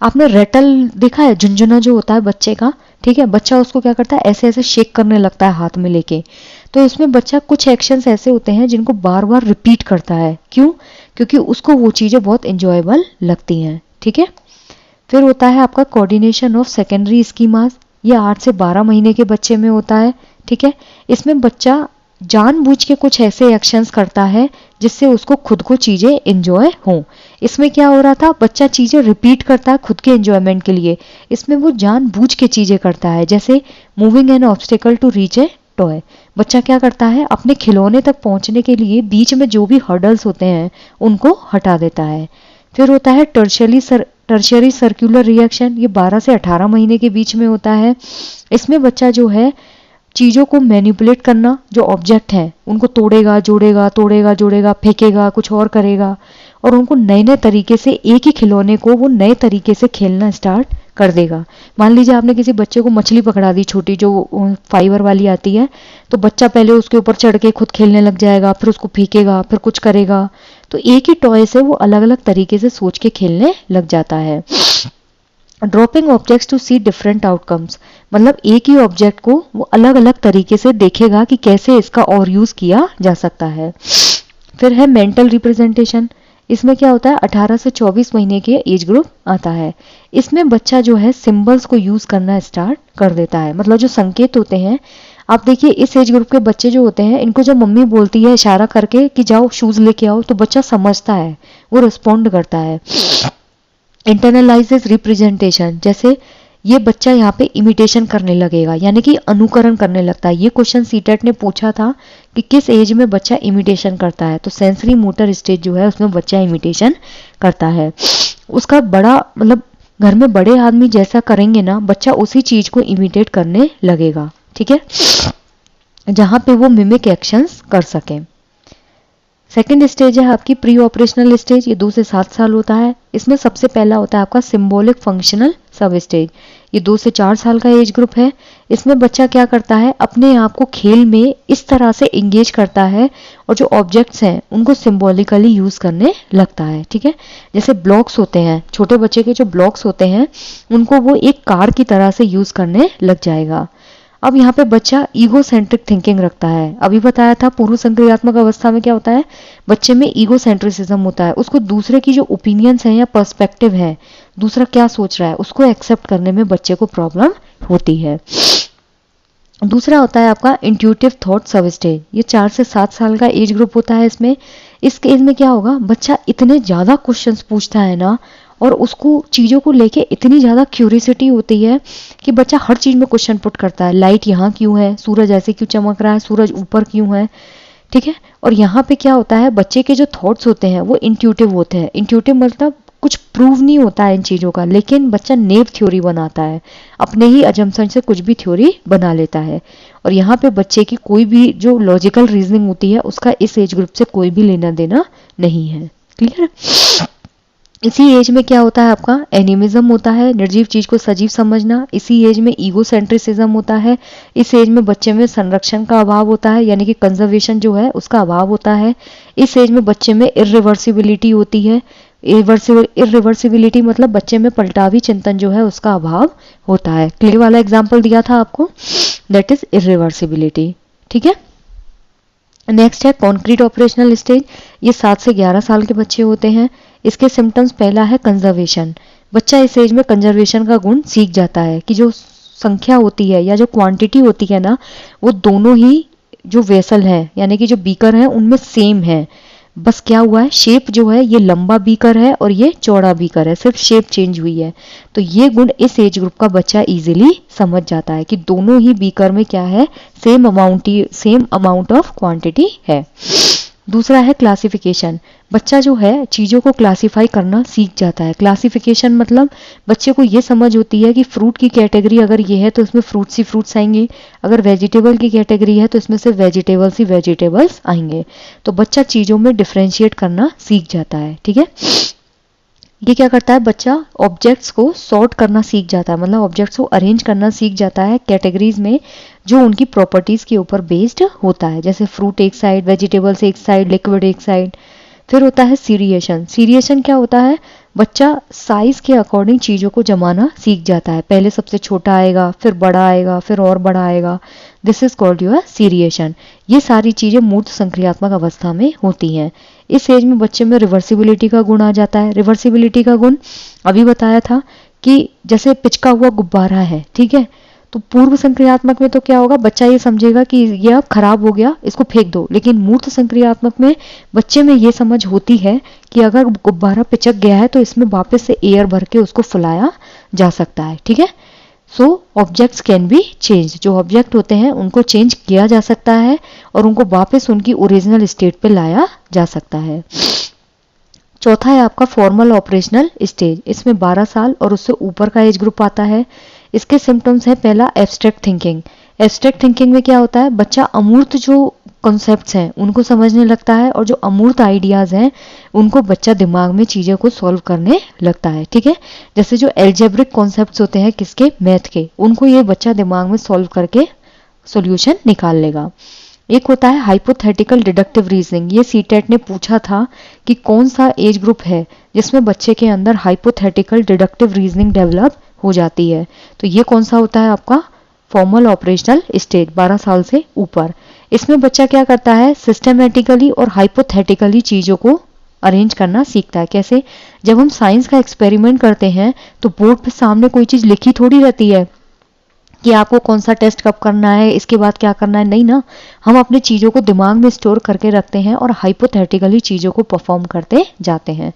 आपने रेटल देखा है, झुंझुना जो होता है बच्चे का, ठीक है, बच्चा उसको क्या करता है, ऐसे ऐसे शेक करने लगता है हाथ में लेके। तो इसमें बच्चा कुछ एक्शंस ऐसे होते हैं जिनको बार बार रिपीट करता है। क्यों? क्योंकि उसको वो चीज़ें बहुत इंजॉयबल लगती हैं। ठीक है। फिर होता है आपका कोऑर्डिनेशन ऑफ सेकेंडरी स्कीमास, ये 8 से 12 महीने के बच्चे में होता है। ठीक है। इसमें बच्चा जानबूझ के कुछ ऐसे एक्शंस करता है जिससे उसको खुद को चीज़ें एंजॉय हों। इसमें क्या हो रहा था, बच्चा चीज़ें रिपीट करता है खुद के एंजॉयमेंट के लिए। इसमें वो जानबूझ के चीज़ें करता है, जैसे moving an obstacle to reach a toy. बच्चा क्या करता है, अपने खिलौने तक पहुंचने के लिए बीच में जो भी हर्डल्स होते हैं उनको हटा देता है। फिर होता है टर्शियरी सर्कुलर रिएक्शन, ये 12 से 18 महीने के बीच में होता है। इसमें बच्चा जो है चीज़ों को मैनिपुलेट करना, जो ऑब्जेक्ट हैं उनको तोड़ेगा जोड़ेगा, फेंकेगा, कुछ और करेगा, और उनको नए नए तरीके से, एक ही खिलौने को वो नए तरीके से खेलना स्टार्ट कर देगा। मान लीजिए आपने किसी बच्चे को मछली पकड़ा दी छोटी, जो फाइबर वाली आती है, तो बच्चा पहले उसके ऊपर चढ़ के खुद खेलने लग जाएगा, फिर उसको फेंकेगा, फिर कुछ करेगा। तो एक ही टॉय से वो अलग अलग तरीके से सोच के खेलने लग जाता है। Dropping objects to see different outcomes, मतलब एक ही ऑब्जेक्ट को वो अलग अलग तरीके से देखेगा कि कैसे इसका और यूज किया जा सकता है। फिर है मेंटल रिप्रेजेंटेशन, इसमें क्या होता है, 18 से 24 महीने के एज ग्रुप आता है। इसमें बच्चा जो है सिंबल्स को यूज करना स्टार्ट कर देता है, मतलब जो संकेत होते हैं। आप देखिए इस एज ग्रुप के बच्चे जो होते हैं, इनको जब मम्मी बोलती है इशारा करके कि जाओ शूज लेके आओ, तो बच्चा समझता है, वो रिस्पॉन्ड करता है। इंटरनलाइजेस रिप्रेजेंटेशन, जैसे ये बच्चा यहाँ पे इमिटेशन करने लगेगा, यानी कि अनुकरण करने लगता है। ये क्वेश्चन सीटेट ने पूछा था कि किस एज में बच्चा इमिटेशन करता है, तो सेंसरी मोटर स्टेज जो है उसमें बच्चा इमिटेशन करता है। उसका बड़ा, मतलब घर में बड़े आदमी जैसा करेंगे ना, बच्चा उसी चीज को इमिटेट करने लगेगा। ठीक है, जहां पे वो मिमिक एक्शंस कर सके। सेकेंड स्टेज है आपकी प्री ऑपरेशनल स्टेज, ये 2 से 7 साल होता है। इसमें सबसे पहला होता है आपका सिंबॉलिक फंक्शनल सब स्टेज, ये 2 से 4 साल का एज ग्रुप है। इसमें बच्चा क्या करता है, अपने आप को खेल में इस तरह से एंगेज करता है और जो ऑब्जेक्ट्स हैं उनको सिंबॉलिकली यूज करने लगता है। ठीक है, जैसे ब्लॉक्स होते हैं, छोटे बच्चे के जो ब्लॉक्स होते हैं उनको वो एक कार की तरह से यूज करने लग जाएगा। अब यहाँ पे बच्चा ईगो सेंट्रिक थिंकिंग रखता है। अभी बताया था पूर्व संक्रियात्मक अवस्था में क्या होता है, बच्चे में ईगो सेंट्रिसिज्म होता है। उसको दूसरे की जो ओपिनियंस है या पर्सपेक्टिव है, दूसरा क्या सोच रहा है, उसको एक्सेप्ट करने में बच्चे को प्रॉब्लम होती है। दूसरा होता है आपका इंट्यूटिव थॉट सब स्टेज, ये 4 से 7 साल का एज ग्रुप होता है। इसमें इस एज में क्या होगा, बच्चा इतने ज्यादा क्वेश्चंस पूछता है ना, और उसको चीज़ों को लेके इतनी ज़्यादा क्यूरियोसिटी होती है कि बच्चा हर चीज़ में क्वेश्चन पुट करता है। लाइट यहाँ क्यों है, सूरज ऐसे क्यों चमक रहा है, सूरज ऊपर क्यों है। ठीक है, और यहाँ पे क्या होता है, बच्चे के जो थॉट्स होते हैं वो इंट्यूटिव होते हैं। इंट्यूटिव मतलब कुछ प्रूव नहीं होता है इन चीज़ों का, लेकिन बच्चा नेव थ्योरी बनाता है, अपने ही अजम्पशन से कुछ भी थ्योरी बना लेता है। और यहाँ पे बच्चे की कोई भी जो लॉजिकल रीजनिंग होती है उसका इस एज ग्रुप से कोई भी लेना देना नहीं है। क्लियर? इसी एज में क्या होता है आपका एनिमिज्म होता है, निर्जीव चीज को सजीव समझना। इसी एज में ईगो सेंट्रिसिज्म होता है। इस एज में बच्चे में संरक्षण का अभाव होता है, यानी कि कंजर्वेशन जो है उसका अभाव होता है। इस एज में बच्चे में इरिवर्सिबिलिटी होती है। इरिवर्सिबिलिटी मतलब बच्चे में पलटावी चिंतन जो है उसका अभाव होता है। क्ले वाला एग्जाम्पल दिया था आपको, दैट इज इरिवर्सिबिलिटी। ठीक है, नेक्स्ट है कॉन्क्रीट ऑपरेशनल स्टेज, ये 7 से 11 साल के बच्चे होते हैं। इसके सिम्टम्स, पहला है कंजर्वेशन, बच्चा इस एज में कंजर्वेशन का गुण सीख जाता है कि जो संख्या होती है या जो क्वांटिटी होती है ना, वो दोनों ही जो वेसल है यानी कि जो बीकर है उनमें सेम है, बस क्या हुआ है शेप जो है ये लंबा बीकर है और ये चौड़ा बीकर है, सिर्फ शेप चेंज हुई है। तो ये गुण इस एज ग्रुप का बच्चा इजीली समझ जाता है कि दोनों ही बीकर में क्या है, सेम अमाउंट ऑफ क्वांटिटी है। दूसरा है क्लासिफिकेशन, बच्चा जो है चीज़ों को क्लासिफाई करना सीख जाता है। क्लासिफिकेशन मतलब बच्चे को ये समझ होती है कि फ्रूट की कैटेगरी अगर ये है तो इसमें फ्रूट्स ही फ्रूट्स आएंगे, अगर वेजिटेबल की कैटेगरी है तो इसमें से वेजिटेबल्स ही वेजिटेबल्स आएंगे। तो बच्चा चीज़ों में डिफ्रेंशिएट करना सीख जाता है, ठीक है। ये क्या करता है, बच्चा ऑब्जेक्ट्स को सॉर्ट करना सीख जाता है, मतलब ऑब्जेक्ट्स को अरेंज करना सीख जाता है कैटेगरीज में जो उनकी प्रॉपर्टीज के ऊपर बेस्ड होता है, जैसे फ्रूट एक साइड, वेजिटेबल्स एक साइड, लिक्विड एक साइड। फिर होता है सीरिएशन। सीरिएशन क्या होता है, बच्चा साइज के अकॉर्डिंग चीज़ों को जमाना सीख जाता है, पहले सबसे छोटा आएगा, फिर बड़ा आएगा, फिर और बड़ा आएगा। This is called your seriation. ये सारी चीज़ें मूर्त संक्रियात्मक अवस्था में होती हैं। इस एज में बच्चे में रिवर्सिबिलिटी का गुण आ जाता है। रिवर्सिबिलिटी का गुण अभी बताया था कि जैसे पिचका हुआ गुब्बारा है, ठीक है, तो पूर्व संक्रियात्मक में तो क्या होगा, बच्चा ये समझेगा कि ये अब खराब हो गया, इसको फेंक दो। लेकिन मूर्त संक्रियात्मक में बच्चे में ये समझ होती है कि अगर गुब्बारा पिचक गया है तो इसमें वापस से एयर भर के उसको फुलाया जा सकता है, ठीक है। सो ऑब्जेक्ट्स कैन बी चेंज, जो ऑब्जेक्ट होते हैं उनको चेंज किया जा सकता है और उनको वापस उनकी ओरिजिनल स्टेट पे लाया जा सकता है। चौथा है आपका फॉर्मल ऑपरेशनल स्टेज। इसमें 12 साल और उससे ऊपर का एज ग्रुप आता है। इसके सिम्टम्स है, पहला एब्स्ट्रैक्ट थिंकिंग। एब्स्ट्रैक्ट थिंकिंग में क्या होता है, बच्चा अमूर्त जो कॉन्सेप्ट्स हैं उनको समझने लगता है और जो अमूर्त आइडियाज हैं उनको बच्चा दिमाग में चीज़ों को सॉल्व करने लगता है, ठीक है। जैसे जो एल्जेब्रिक कॉन्सेप्ट्स होते हैं किसके, मैथ के, उनको ये बच्चा दिमाग में सॉल्व करके सॉल्यूशन निकाल लेगा। एक होता है हाइपोथेटिकल डिडक्टिव रीजनिंग। ये सीटेट ने पूछा था कि कौन सा एज ग्रुप है जिसमें बच्चे के अंदर हाइपोथेटिकल डिडक्टिव रीजनिंग डेवलप हो जाती है। तो ये कौन सा होता है आपका फॉर्मल ऑपरेशनल स्टेज, 12 साल से ऊपर। इसमें बच्चा क्या करता है, सिस्टमेटिकली और हाइपोथेटिकली चीज़ों को अरेंज करना सीखता है। कैसे, जब हम साइंस का एक्सपेरिमेंट करते हैं तो बोर्ड पे सामने कोई चीज़ लिखी थोड़ी रहती है कि आपको कौन सा टेस्ट कब करना है, इसके बाद क्या करना है, नहीं ना। हम अपनी चीज़ों को दिमाग में स्टोर करके रखते हैं और हाइपोथेटिकली चीज़ों को परफॉर्म करते जाते हैं।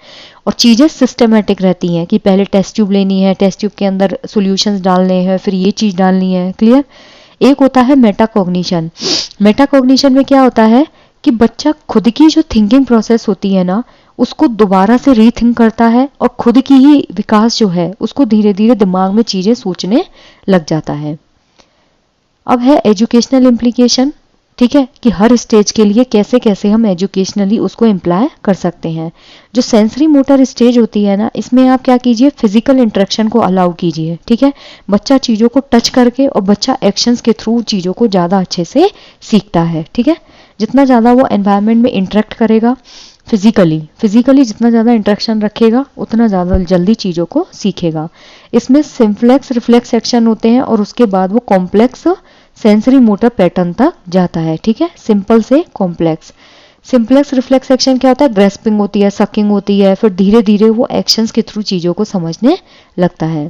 और चीज़ें सिस्टमेटिक रहती हैं कि पहले टेस्ट ट्यूब लेनी है, टेस्ट ट्यूब के अंदर सॉल्यूशंस डालने हैं, फिर ये चीज़ डालनी है, क्लियर। एक होता है मेटाकॉग्निशन। मेटाकॉग्निशन में क्या होता है कि बच्चा खुद की जो थिंकिंग प्रोसेस होती है ना उसको दोबारा से रीथिंक करता है और खुद की ही विकास जो है उसको धीरे धीरे दिमाग में चीज़ें सोचने लग जाता है। अब है एजुकेशनल इम्प्लीकेशन, ठीक है, कि हर स्टेज के लिए कैसे कैसे हम एजुकेशनली उसको इम्प्लाई कर सकते हैं। जो सेंसरी मोटर स्टेज होती है ना, इसमें आप क्या कीजिए, फिजिकल इंटरेक्शन को अलाउ कीजिए, ठीक है। बच्चा चीज़ों को टच करके और बच्चा एक्शंस के थ्रू चीज़ों को ज़्यादा अच्छे से सीखता है, ठीक है। जितना ज़्यादा वो एनवायरनमेंट में इंटरेक्ट करेगा फिजिकली जितना ज़्यादा इंटरेक्शन रखेगा उतना ज़्यादा जल्दी चीज़ों को सीखेगा। इसमें सिंफ्लेक्स रिफ्लेक्स एक्शन होते हैं और उसके बाद वो कॉम्प्लेक्स सेंसरी मोटर पैटर्न तक जाता है, ठीक है, सिंपल से कॉम्प्लेक्स। सिंप्लेक्स रिफ्लेक्स एक्शन क्या होता है, ग्रेस्पिंग होती है, सकिंग होती है, फिर धीरे धीरे वो एक्शंस के थ्रू चीज़ों को समझने लगता है।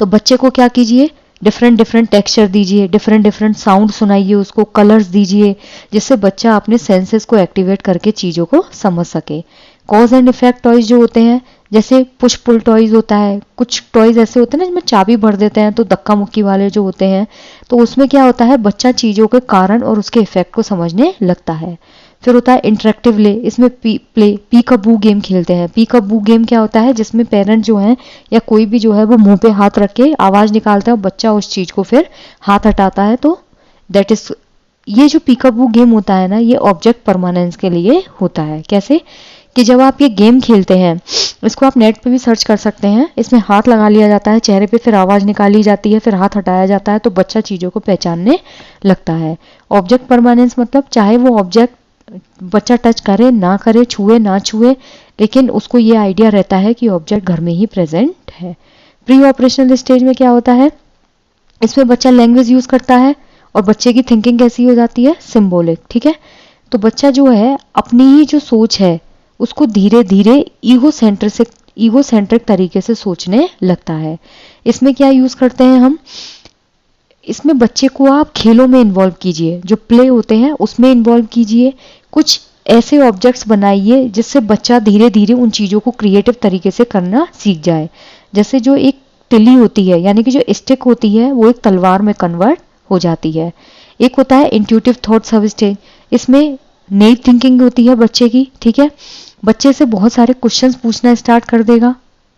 तो बच्चे को क्या कीजिए, डिफरेंट डिफरेंट टेक्सचर दीजिए, डिफरेंट डिफरेंट साउंड सुनाइए, उसको कलर्स दीजिए, जिससे बच्चा अपने सेंसेस को एक्टिवेट करके चीज़ों को समझ सके। कॉज एंड इफेक्ट टॉयज जो होते हैं, जैसे पुश पुल टॉयज होता है, कुछ टॉयज ऐसे होते हैं ना जिसमें चाबी भर देते हैं, तो धक्का मुक्की वाले जो होते हैं, तो उसमें क्या होता है, बच्चा चीज़ों के कारण और उसके इफेक्ट को समझने लगता है। फिर होता है इंटरेक्टिव प्ले, इसमें पीकअबू गेम खेलते हैं। पीकअबू गेम क्या होता है, जिसमें पेरेंट जो है या कोई भी जो है वो मुंह पे हाथ रख के आवाज़ निकालता है और बच्चा उस चीज़ को फिर हाथ हटाता है, तो दैट इज, ये जो पीकअबू गेम होता है ना, ये ऑब्जेक्ट परमानेंस के लिए होता है। कैसे कि जब आप ये गेम खेलते हैं, इसको आप नेट पे भी सर्च कर सकते हैं, इसमें हाथ लगा लिया जाता है चेहरे पे, फिर आवाज़ निकाली जाती है, फिर हाथ हटाया जाता है, तो बच्चा चीज़ों को पहचानने लगता है। ऑब्जेक्ट परमानेंस मतलब चाहे वो ऑब्जेक्ट बच्चा टच करे ना करे, छुए ना छुए, लेकिन उसको ये आइडिया रहता है कि ऑब्जेक्ट घर में ही प्रेजेंट है। प्री ऑपरेशनल स्टेज में क्या होता है, इसमें बच्चा लैंग्वेज यूज करता है और बच्चे की थिंकिंग कैसी हो जाती है, सिंबॉलिक, ठीक है। तो बच्चा जो है अपनी ही जो सोच है उसको धीरे धीरे ईगोसेंट्रिक तरीके से सोचने लगता है। इसमें क्या यूज करते हैं हम, इसमें बच्चे को आप खेलों में इन्वॉल्व कीजिए, जो प्ले होते हैं उसमें इन्वॉल्व कीजिए, कुछ ऐसे ऑब्जेक्ट्स बनाइए जिससे बच्चा धीरे धीरे उन चीज़ों को क्रिएटिव तरीके से करना सीख जाए। जैसे जो एक तिली होती है, यानी कि जो स्टिक होती है वो एक तलवार में कन्वर्ट हो जाती है। एक होता है इंट्यूटिव थॉट सब स्टेज, इसमें नई थिंकिंग होती है बच्चे की, ठीक है। बच्चे से बहुत सारे क्वेश्चंस पूछना स्टार्ट कर देगा,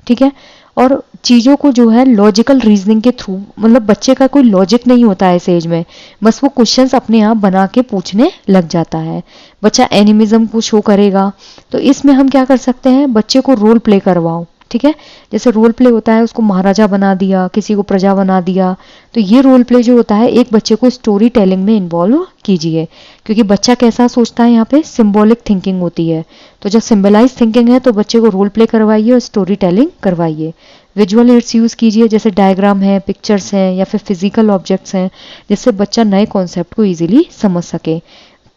ठीक है। और चीज़ों को जो है लॉजिकल रीजनिंग के थ्रू, मतलब बच्चे का कोई लॉजिक नहीं होता है इस एज में, बस वो क्वेश्चंस अपने आप बना के पूछने लग जाता है। बच्चा एनिमिज्म को शो करेगा, तो इसमें हम क्या कर सकते हैं, बच्चे को रोल प्ले करवाओ, ठीक है। जैसे रोल प्ले होता है, उसको महाराजा बना दिया, किसी को प्रजा बना दिया, तो ये रोल प्ले जो होता है एक बच्चे को स्टोरी टेलिंग में इन्वॉल्व कीजिए, क्योंकि बच्चा कैसा सोचता है, यहाँ पे सिंबॉलिक थिंकिंग होती है। तो जब सिंबलाइज थिंकिंग है तो बच्चे को रोल प्ले करवाइए और स्टोरी टेलिंग करवाइए। विजुअल एड्स यूज़ कीजिए, जैसे डायग्राम है, पिक्चर्स हैं या फिर फिजिकल ऑब्जेक्ट्स हैं, जिससे बच्चा नए कॉन्सेप्ट को ईजिली समझ सके।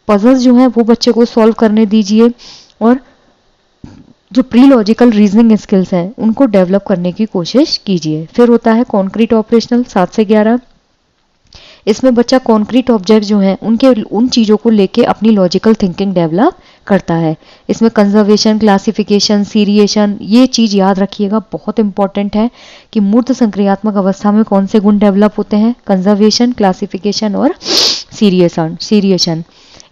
पजल्स जो है वो बच्चे को सॉल्व करने दीजिए, और जो प्री लॉजिकल रीजनिंग स्किल्स हैं उनको डेवलप करने की कोशिश कीजिए। फिर होता है कॉन्क्रीट ऑपरेशनल 7 से 11। इसमें बच्चा कॉन्क्रीट ऑब्जेक्ट जो हैं उन चीज़ों को लेके अपनी लॉजिकल थिंकिंग डेवलप करता है। इसमें कंजर्वेशन, क्लासिफिकेशन, सीरिएशन, ये चीज़ याद रखिएगा, बहुत इंपॉर्टेंट है कि मूर्त संक्रियात्मक अवस्था में कौन से गुण डेवलप होते हैं, कंजर्वेशन, क्लासिफिकेशन और सीरिएशन।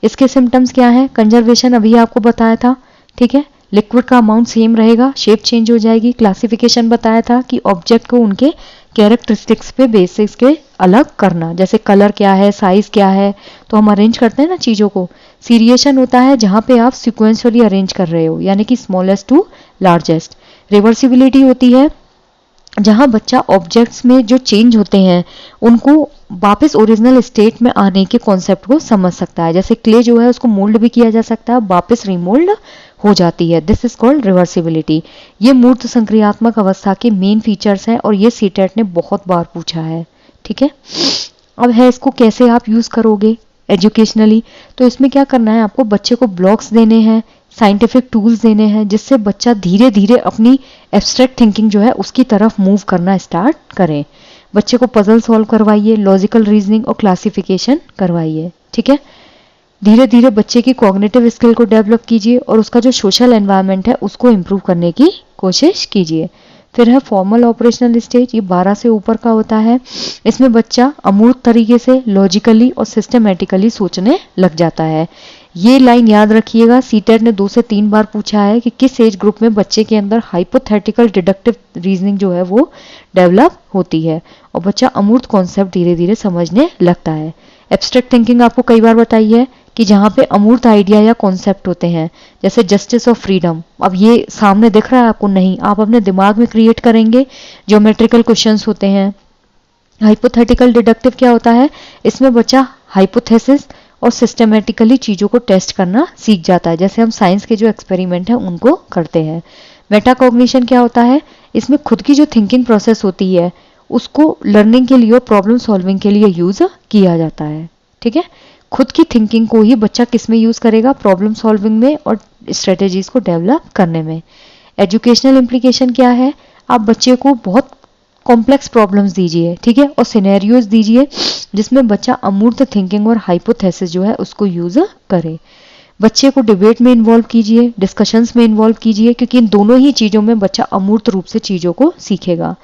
इसके सिम्टम्स क्या है, कंजर्वेशन अभी आपको बताया था, ठीक है, लिक्विड का अमाउंट सेम रहेगा, शेप चेंज हो जाएगी। क्लासिफिकेशन बताया था कि ऑब्जेक्ट को उनके कैरेक्टरिस्टिक्स पे बेसिस के अलग करना, जैसे कलर क्या है, साइज क्या है, तो हम अरेंज करते हैं ना चीज़ों को। सीरिएशन होता है जहाँ पे आप सिक्वेंशली अरेंज कर रहे हो, यानी कि स्मॉलेस्ट टू लार्जेस्ट। रिवर्सिबिलिटी होती है जहाँ बच्चा ऑब्जेक्ट्स में जो चेंज होते हैं उनको वापस ओरिजिनल स्टेट में आने के कॉन्सेप्ट को समझ सकता है। जैसे क्ले जो है उसको मोल्ड भी किया जा सकता है, वापस रिमोल्ड हो जाती है, दिस इज कॉल्ड रिवर्सिबिलिटी। ये मूर्त संक्रियात्मक अवस्था के मेन फीचर्स हैं और ये सीटेट ने बहुत बार पूछा है, ठीक है। अब है इसको कैसे आप यूज करोगे एजुकेशनली, तो इसमें क्या करना है, आपको बच्चे को ब्लॉक्स देने हैं, साइंटिफिक टूल्स देने हैं, जिससे बच्चा धीरे धीरे अपनी एब्स्ट्रैक्ट थिंकिंग जो है उसकी तरफ मूव करना स्टार्ट करें। बच्चे को पजल सॉल्व करवाइए, लॉजिकल रीजनिंग और क्लासिफिकेशन करवाइए, ठीक है। धीरे धीरे बच्चे की कॉग्निटिव स्किल को डेवलप कीजिए और उसका जो सोशल एनवायरनमेंट है उसको इम्प्रूव करने की कोशिश कीजिए। फिर है फॉर्मल ऑपरेशनल स्टेज, ये 12 से ऊपर का होता है। इसमें बच्चा अमूर्त तरीके से लॉजिकली और सिस्टमेटिकली सोचने लग जाता है। ये लाइन याद रखिएगा, सीटेट ने 2 से 3 बार पूछा है कि किस एज ग्रुप में बच्चे के अंदर हाइपोथेटिकल डिडक्टिव रीजनिंग जो है वो डेवलप होती है और बच्चा अमूर्त कॉन्सेप्ट धीरे धीरे समझने लगता है। एब्स्ट्रैक्ट थिंकिंग आपको कई बार बताई है कि जहाँ पे अमूर्त आइडिया या कॉन्सेप्ट होते हैं, जैसे जस्टिस और फ्रीडम, अब ये सामने दिख रहा है आपको नहीं, आप अपने दिमाग में क्रिएट करेंगे। ज्योमेट्रिकल क्वेश्चंस होते हैं। हाइपोथेटिकल डिडक्टिव क्या होता है, इसमें बच्चा हाइपोथेसिस और सिस्टमेटिकली चीज़ों को टेस्ट करना सीख जाता है, जैसे हम साइंस के जो एक्सपेरिमेंट हैं उनको करते हैं। मेटाकॉग्निशन क्या होता है, इसमें खुद की जो थिंकिंग प्रोसेस होती है उसको लर्निंग के लिए और प्रॉब्लम सॉल्विंग के लिए यूज किया जाता है, ठीक है। खुद की थिंकिंग को ही बच्चा किस में यूज करेगा, प्रॉब्लम सॉल्विंग में और स्ट्रेटेजीज को डेवलप करने में। एजुकेशनल इम्प्लीकेशन क्या है, आप बच्चे को बहुत कॉम्प्लेक्स प्रॉब्लम्स दीजिए, ठीक है, और सिनेरियोज दीजिए जिसमें बच्चा अमूर्त थिंकिंग और हाइपोथेसिस जो है उसको यूज करे। बच्चे को डिबेट में इन्वॉल्व कीजिए, डिस्कशंस में इन्वॉल्व कीजिए, क्योंकि इन दोनों ही चीज़ों में बच्चा अमूर्त रूप से चीज़ों को सीखेगा।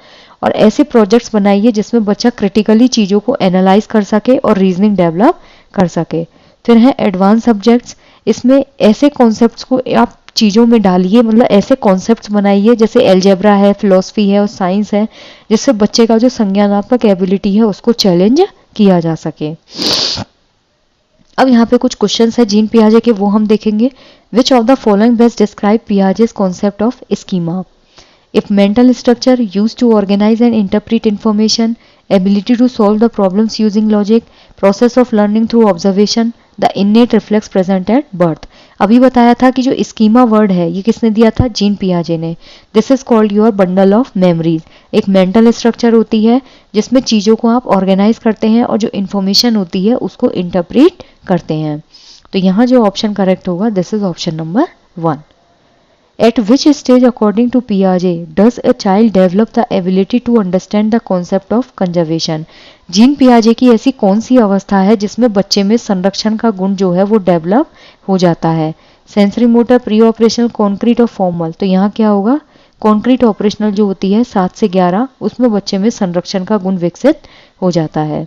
और ऐसे प्रोजेक्ट्स बनाइए जिसमें बच्चा क्रिटिकली चीज़ों को एनालाइज कर सके और रीजनिंग डेवलप कर सके। फिर है एडवांस सब्जेक्ट्स, इसमें ऐसे कॉन्सेप्ट्स को आप चीज़ों में डालिए, मतलब ऐसे कॉन्सेप्ट्स बनाइए जैसे एल्जेब्रा है, फिलॉसफी है और साइंस है, जिससे बच्चे का जो संज्ञानात्मक एबिलिटी है उसको चैलेंज किया जा सके। अब यहाँ पे कुछ क्वेश्चंस है जीन पियाजे के, वो हम देखेंगे। विच of the following best describe Piaget's concept of schema? If mental structure used to organize and interpret information, ability to solve the problems using logic, process of learning through observation, the innate reflex present at birth. अभी बताया था कि जो स्कीमा वर्ड है ये किसने दिया था, जीन पियाजे ने। This is called your bundle of memories. एक मेंटल स्ट्रक्चर होती है जिसमें चीज़ों को आप ऑर्गेनाइज करते हैं और जो इन्फॉर्मेशन होती है उसको इंटरप्रेट करते हैं। तो यहाँ जो ऑप्शन करेक्ट होगा this is option number 1। At which stage according to Piaget does a child develop the ability to understand the concept of conservation? Jean पियाजे की ऐसी कौन सी अवस्था है जिसमें बच्चे में संरक्षण का गुण जो है वो डेवलप हो जाता है? Sensory motor, pre operational, concrete और फॉर्मल। तो यहाँ क्या होगा? कॉन्क्रीट ऑपरेशनल जो होती है 7 से 11, उसमें बच्चे में संरक्षण का गुण विकसित हो जाता है।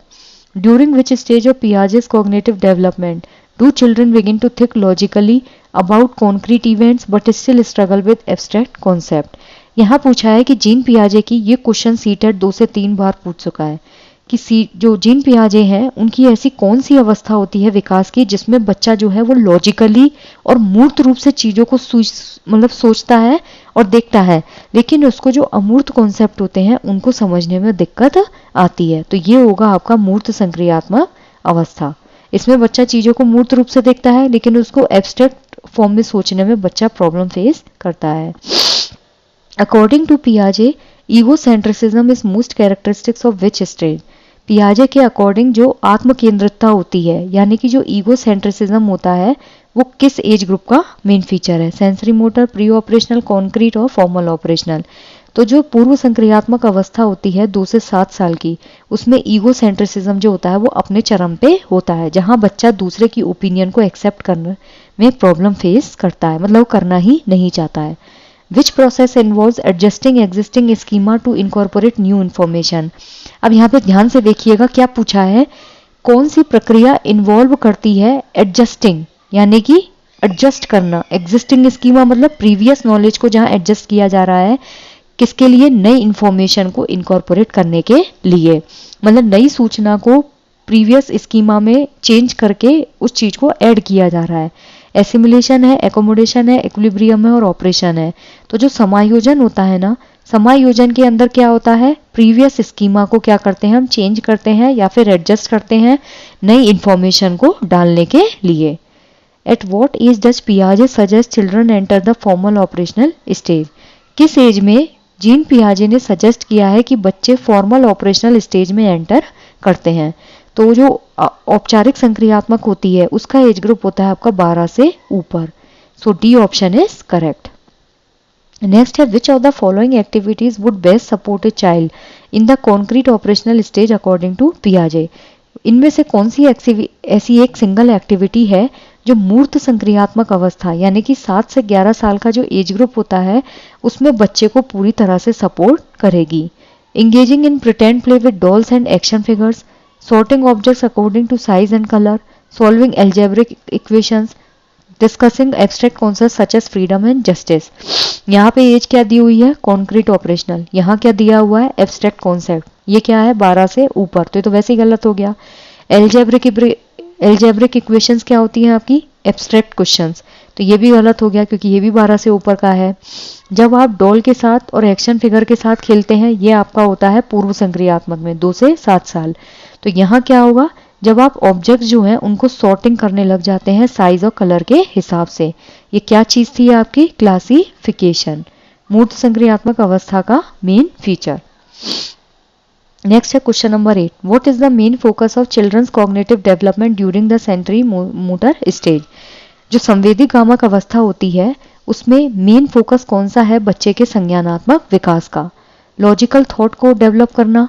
During which stage of Piaget's cognitive development do children begin to think logically about concrete events but still struggle with abstract concept? यहाँ पूछा है कि जीन पियाजे की, ये क्वेश्चन सीटेट 2 से 3 बार पूछ चुका है कि जो जीन पियाजे हैं उनकी ऐसी कौन सी अवस्था होती है विकास की जिसमें बच्चा जो है वो लॉजिकली और मूर्त रूप से चीज़ों को सोचता है और देखता है, लेकिन उसको जो अमूर्त कॉन्सेप्ट होते हैं उनको समझने में दिक्कत आती है। तो ये होगा आपका मूर्त संक्रियात्मक अवस्था। इसमें बच्चा चीज़ों को मूर्त रूप से देखता है लेकिन उसको एब्स्ट्रैक्ट फॉर्म में सोचने में बच्चा प्रॉब्लम फेस करता है। अकॉर्डिंग टू पियाजे egocentrism is most characteristics of which stage? पियाजे के अकॉर्डिंग जो आत्म केंद्रितता होती है यानी कि जो ईगोसेंट्रिसिज्म होता है वो किस एज ग्रुप का मेन फीचर है? Sensory motor, pre operational, concrete और फॉर्मल ऑपरेशनल। तो जो पूर्व संक्रियात्मक अवस्था होती है 2 से 7 साल की, उसमें ईगोसेंट्रिसिज्म जो होता है वो अपने चरम पे होता है, जहां बच्चा दूसरे की ओपिनियन को एक्सेप्ट करने में प्रॉब्लम फेस करता है, मतलब करना ही नहीं चाहता है। Which process involves adjusting existing schema to incorporate new information? अब यहाँ पे ध्यान से देखिएगा क्या पूछा है, कौन सी प्रक्रिया इन्वॉल्व करती है एडजस्टिंग, यानी कि एडजस्ट करना। एग्जिस्टिंग स्कीमा मतलब प्रीवियस नॉलेज को जहाँ एडजस्ट किया जा रहा है, किसके लिए? नई इंफॉर्मेशन को इनकॉर्पोरेट करने के लिए, मतलब नई सूचना को प्रीवियस स्कीमा में चेंज करके उस चीज को ऐड किया जा रहा है। एसिमुलेशन है, एकोमोडेशन है, इक्विलिब्रियम है और ऑपरेशन है। तो जो समायोजन होता है ना, समायोजन के अंदर क्या होता है? प्रीवियस स्कीमा को क्या करते हैं हम? चेंज करते हैं या फिर एडजस्ट करते हैं नई इंफॉर्मेशन को डालने के लिए। एट वॉट एज डज पियाजे suggest children enter the formal operational stage? किस एज में जीन पियाजे ने सजेस्ट किया है कि बच्चे फॉर्मल ऑपरेशनल स्टेज में एंटर करते हैं? तो जो औपचारिक संक्रियात्मक होती है उसका एज ग्रुप होता है आपका 12 से ऊपर। So D option is correct. Next है which of the following activities would best support a child in the concrete operational stage according to पियाजे? इनमें से कौन सी ऐसी एक सिंगल एक्टिविटी है जो मूर्त संक्रियात्मक अवस्था यानी कि 7 से 11 साल का जो एज ग्रुप होता है उसमें बच्चे को पूरी तरह से सपोर्ट करेगी? Engaging in pretend play with dolls and action figures, sorting objects according to size and color, solving algebraic equations, discussing abstract concepts such as freedom and justice। यहाँ पे एज क्या दी हुई है? Concrete operational. यहाँ क्या दिया हुआ है? Abstract concept. ये क्या है? 12 से ऊपर। तो ये तो वैसे ही गलत हो गया। एल्जेब्रिक इक्वेशंस क्या होती हैं आपकी? Abstract questions. तो ये भी गलत हो गया क्योंकि ये भी 12 से ऊपर का है। जब आप डॉल के साथ और एक्शन फिगर के साथ खेलते हैं ये आपका होता है पूर्व संक्रियात्मक में 2 से 7 साल। तो यहाँ क्या होगा? जब आप ऑब्जेक्ट जो हैं उनको सॉर्टिंग करने लग जाते हैं साइज और कलर के हिसाब से। ये क्या चीज थी आपकी? क्लासिफिकेशन, मूर्त संक्रियात्मक अवस्था का मेन फीचर। नेक्स्ट है question number 8। What is the main focus of children's cognitive development during the sensory motor stage? जो संवेदी कामक अवस्था होती है उसमें मेन फोकस कौन सा है बच्चे के संज्ञानात्मक विकास का? लॉजिकल थॉट को डेवलप करना,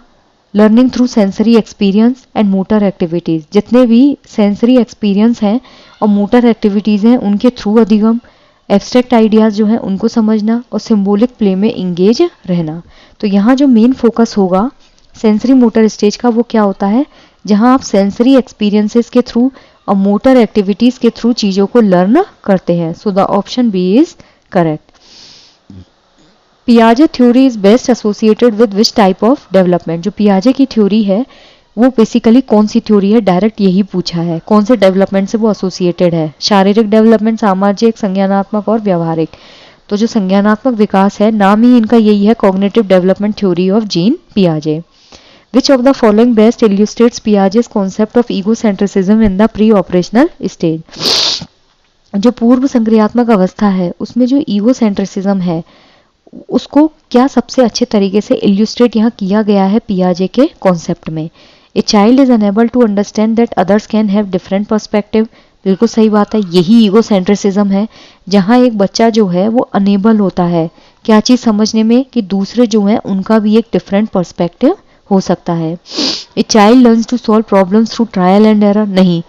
learning through sensory experience and motor activities. जितने भी सेंसरी एक्सपीरियंस हैं और मोटर एक्टिविटीज हैं उनके थ्रू अधिगम, एब्स्ट्रैक्ट आइडियाज जो हैं उनको समझना और सिंबॉलिक प्ले में इंगेज रहना। तो यहाँ जो मेन फोकस होगा सेंसरी मोटर स्टेज का वो क्या होता है? जहां आप सेंसरी एक्सपीरियंसेस के थ्रू और मोटर एक्टिविटीज के थ्रू चीजों को लर्न करते हैं। So the option B is correct. पियाजे theory is best associated with which type of development? जो पियाजे की थ्योरी है वो बेसिकली कौन सी थ्योरी है? डायरेक्ट यही पूछा है, कौन से डेवलपमेंट से वो एसोसिएटेड है? शारीरिक डेवलपमेंट, सामाजिक, संज्ञानात्मक और व्यवहारिक। तो जो संज्ञानात्मक विकास है नाम ही इनका यही है, cognitive development theory of Jean पियाजे। Which of the following best illustrates Piaget's concept of egocentrism in the pre-operational stage? जो पूर्व संक्रियात्मक अवस्था है उसमें जो ईगोसेंट्रिसिज्म है उसको क्या सबसे अच्छे तरीके से इल्यूस्ट्रेट यहाँ किया गया है पियाजे के कॉन्सेप्ट में? A child is unable to understand that others can have different perspective, बिल्कुल सही बात है, यही ईगोसेंट्रिसिज्म है, जहाँ एक बच्चा जो है वो अनेबल होता है क्या चीज़ समझने में कि दूसरे जो हैं उनका भी एक डिफरेंट पर्सपेक्टिव हो सकता है। A child learns to solve problems through trial and error, नहीं,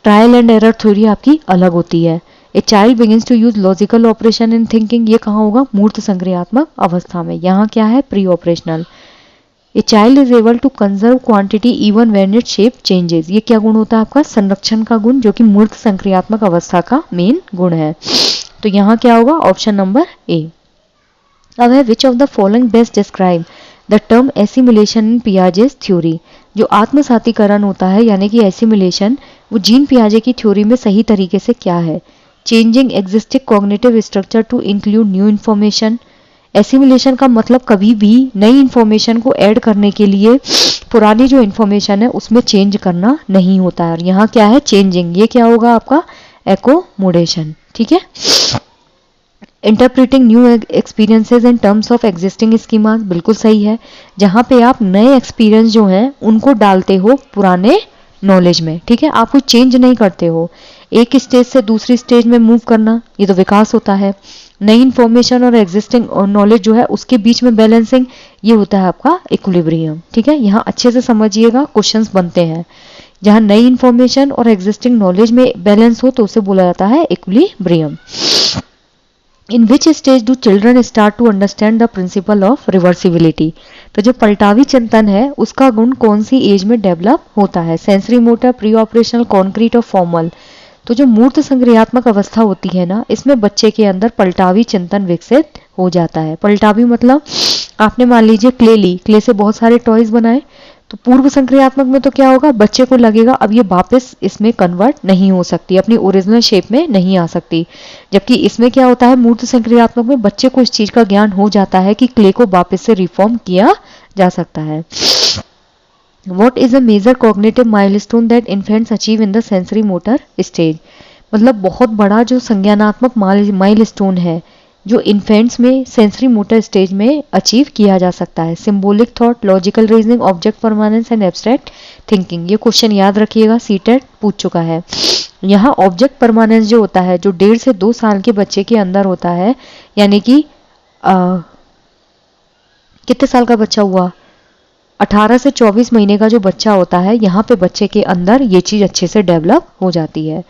ट्रायल एंड एरर थ्योरी आपकी अलग होती है। A child begins to use logical operation in thinking, ये कहाँ होगा, मूर्त संक्रियात्मक अवस्था में। यहाँ क्या है, preoperational. A child is able to conserve quantity even when it shape changes, ये क्या गुण होता है आपका, संरक्षण का गुण, जो कि मूर्त संक्रियात्मक अवस्था का मेन गुण है। तो यहाँ क्या होगा, ऑप्शन नंबर ए। अब है which of the following best describe the term assimilation in Piaget's theory, जो आत्मसातीकरण होता है यानी कि एसिमिलेशन, वो जीन पियाजे की थ्योरी में सही तरीके से क्या है। Changing existing cognitive structure to include new information, assimilation का मतलब कभी भी नई इन्फॉर्मेशन को ऐड करने के लिए पुरानी जो इन्फॉर्मेशन है उसमें चेंज करना नहीं होता है। और यहाँ क्या है, चेंजिंग, ये क्या होगा आपका, एकोमोडेशन, ठीक है। Interpreting new experiences in terms of existing schemas, बिल्कुल सही है, जहाँ पे आप नए एक्सपीरियंस जो हैं उनको डालते हो पुराने नॉलेज में, ठीक है, आप कुछ चेंज नहीं करते हो। एक स्टेज से दूसरी स्टेज में मूव करना, ये तो विकास होता है। नई इन्फॉर्मेशन और एग्जिस्टिंग नॉलेज जो है उसके बीच में बैलेंसिंग, ये होता है आपका इक्विलिब्रियम, ठीक है। यहाँ अच्छे से समझिएगा, क्वेश्चंस बनते हैं। जहाँ नई इन्फॉर्मेशन और एग्जिस्टिंग नॉलेज में बैलेंस हो तो उसे बोला जाता है equilibrium. In which stage do children start to understand the principle of reversibility, तो जो पलटावी चिंतन है उसका गुण कौन सी एज में डेवलप होता है, sensory motor, pre operational, concrete और फॉर्मल। तो जो मूर्त संक्रियात्मक अवस्था होती है ना, इसमें बच्चे के अंदर पलटावी चिंतन विकसित हो जाता है। पलटावी मतलब आपने मान लीजिए क्ले ली, क्ले से बहुत सारे टॉयज बनाए, तो पूर्व संक्रियात्मक में तो क्या होगा, बच्चे को लगेगा अब ये वापस इसमें कन्वर्ट नहीं हो सकती, अपनी ओरिजिनल शेप में नहीं आ सकती। जबकि इसमें क्या होता है, मूर्त संक्रियात्मक में बच्चे को इस चीज का ज्ञान हो जाता है कि क्ले को वापस से रिफॉर्म किया जा सकता है। What is a major cognitive milestone that infants achieve in the sensory motor stage, मतलब बहुत बड़ा जो संज्ञानात्मक माइलस्टोन है जो इन्फेंट्स में सेंसरी मोटर स्टेज में अचीव किया जा सकता है। Symbolic thought, logical reasoning, object permanence and abstract thinking, ये क्वेश्चन याद रखिएगा, सीटेट पूछ चुका है। यहाँ ऑब्जेक्ट परमानेंस जो होता है, जो 1.5 से 2 साल के बच्चे के अंदर होता है, यानी कि कितने साल का बच्चा हुआ, 18 से 24 महीने का जो बच्चा होता है, यहाँ पे बच्चे के अंदर ये चीज अच्छे से डेवलप हो जाती है।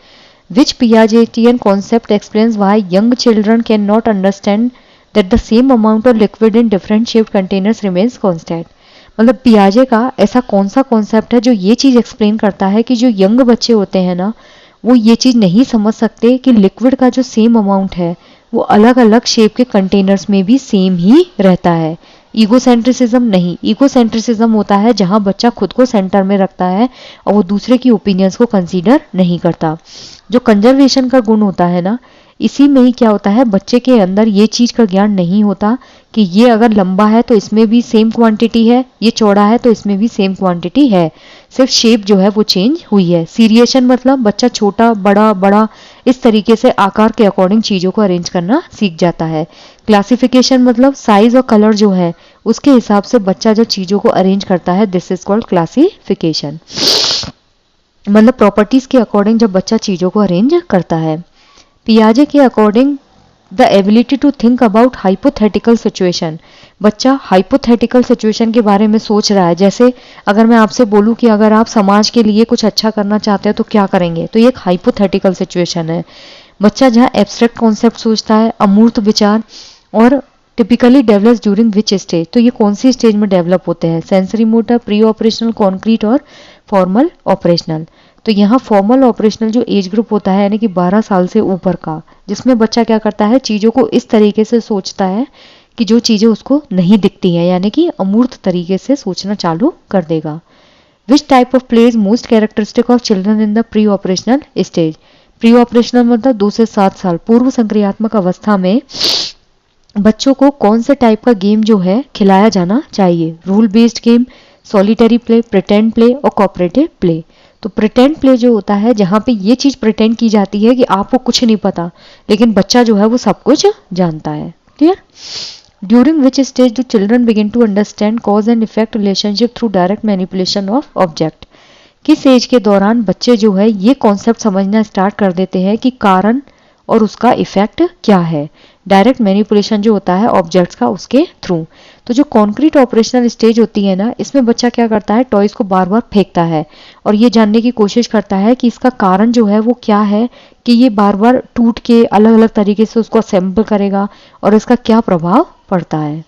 Which Piagetian concept explains why young children cannot understand that the same amount of liquid in different shaped containers remains constant, मतलब पियाजे का ऐसा कौन सा कॉन्सेप्ट है जो ये चीज एक्सप्लेन करता है कि जो यंग बच्चे होते हैं ना, वो ये चीज नहीं समझ सकते कि लिक्विड का जो सेम अमाउंट है वो अलग अलग शेप के कंटेनर्स में भी सेम ही रहता है। ईगोसेंट्रिसिज्म नहीं, ईगोसेंट्रिसिज्म होता है जहां बच्चा खुद को सेंटर में रखता है और वो दूसरे की ओपिनियंस को कंसीडर नहीं करता। जो कंजर्वेशन का गुण होता है ना, इसी में ही क्या होता है, बच्चे के अंदर ये चीज का ज्ञान नहीं होता कि ये अगर लंबा है तो इसमें भी सेम क्वांटिटी है, ये चौड़ा है तो इसमें भी सेम क्वांटिटी है, सिर्फ शेप जो है वो चेंज हुई है। सीरिएशन मतलब बच्चा छोटा बड़ा बड़ा इस तरीके से आकार के अकॉर्डिंग चीजों को अरेंज करना सीख जाता है। क्लासिफिकेशन मतलब साइज और कलर जो है उसके हिसाब से बच्चा जो चीजों को अरेंज करता है, दिस इज कॉल्ड क्लासिफिकेशन, मतलब प्रॉपर्टीज के अकॉर्डिंग जब बच्चा चीजों को अरेंज करता है। पियाजे के according the ability to think about hypothetical situation, बच्चा हाइपोथेटिकल सिचुएशन के बारे में सोच रहा है। जैसे अगर मैं आपसे बोलूं कि अगर आप समाज के लिए कुछ अच्छा करना चाहते हैं तो क्या करेंगे, तो ये एक हाइपोथेटिकल सिचुएशन है। बच्चा जहाँ एब्स्ट्रैक्ट कॉन्सेप्ट सोचता है, अमूर्त विचार, और typically develops during which stage, तो ये कौन सी स्टेज में डेवलप होते हैं, sensory motor, pre operational, concrete और फॉर्मल ऑपरेशनल। तो यहाँ फॉर्मल ऑपरेशनल जो एज ग्रुप होता है यानी कि 12 साल से ऊपर का, जिसमें बच्चा क्या करता है, चीजों को इस तरीके से सोचता है कि जो चीजें उसको नहीं दिखती हैं, यानी कि अमूर्त तरीके से सोचना चालू कर देगा। विच type of play is most characteristic of children in the pre operational stage, pre operational मतलब 2 से 7 साल, पूर्व संक्रियात्मक अवस्था में बच्चों को कौन से टाइप का गेम जो है खिलाया जाना चाहिए, rule based game, solitary play, pretend play और कोऑपरेटिव प्ले। तो प्रिटेंड प्ले जो होता है जहां पे ये चीज प्रिटेंड की जाती है कि आपको कुछ नहीं पता लेकिन बच्चा जो है वो सब कुछ जानता है, clear. During which stage do children begin to understand cause and effect relationship through direct manipulation of object, किस एज के दौरान बच्चे जो है ये कॉन्सेप्ट समझना स्टार्ट कर देते हैं कि कारण और उसका इफेक्ट क्या है, डायरेक्ट मैनिपुलेशन जो होता है ऑब्जेक्ट्स का उसके थ्रू। तो जो कॉन्क्रीट ऑपरेशनल स्टेज होती है ना, इसमें बच्चा क्या करता है, टॉयज को बार बार फेंकता है और ये जानने की कोशिश करता है कि इसका कारण जो है वो क्या है, कि ये बार बार टूट के अलग अलग तरीके से उसको असेंबल करेगा और इसका क्या प्रभाव पड़ता है।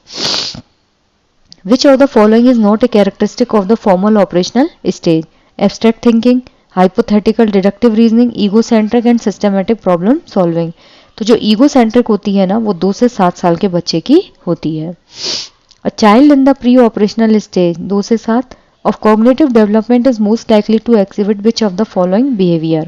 Which of the following is not a characteristic of the formal operational stage? Abstract thinking, hypothetical deductive reasoning, egocentric and systematic problem solving. तो जो egocentric होती है ना, वो 2 से 7 साल के बच्चे की होती है। A child in the pre-operational stage 2 से 7 of cognitive development is most likely to exhibit which of the following behavior?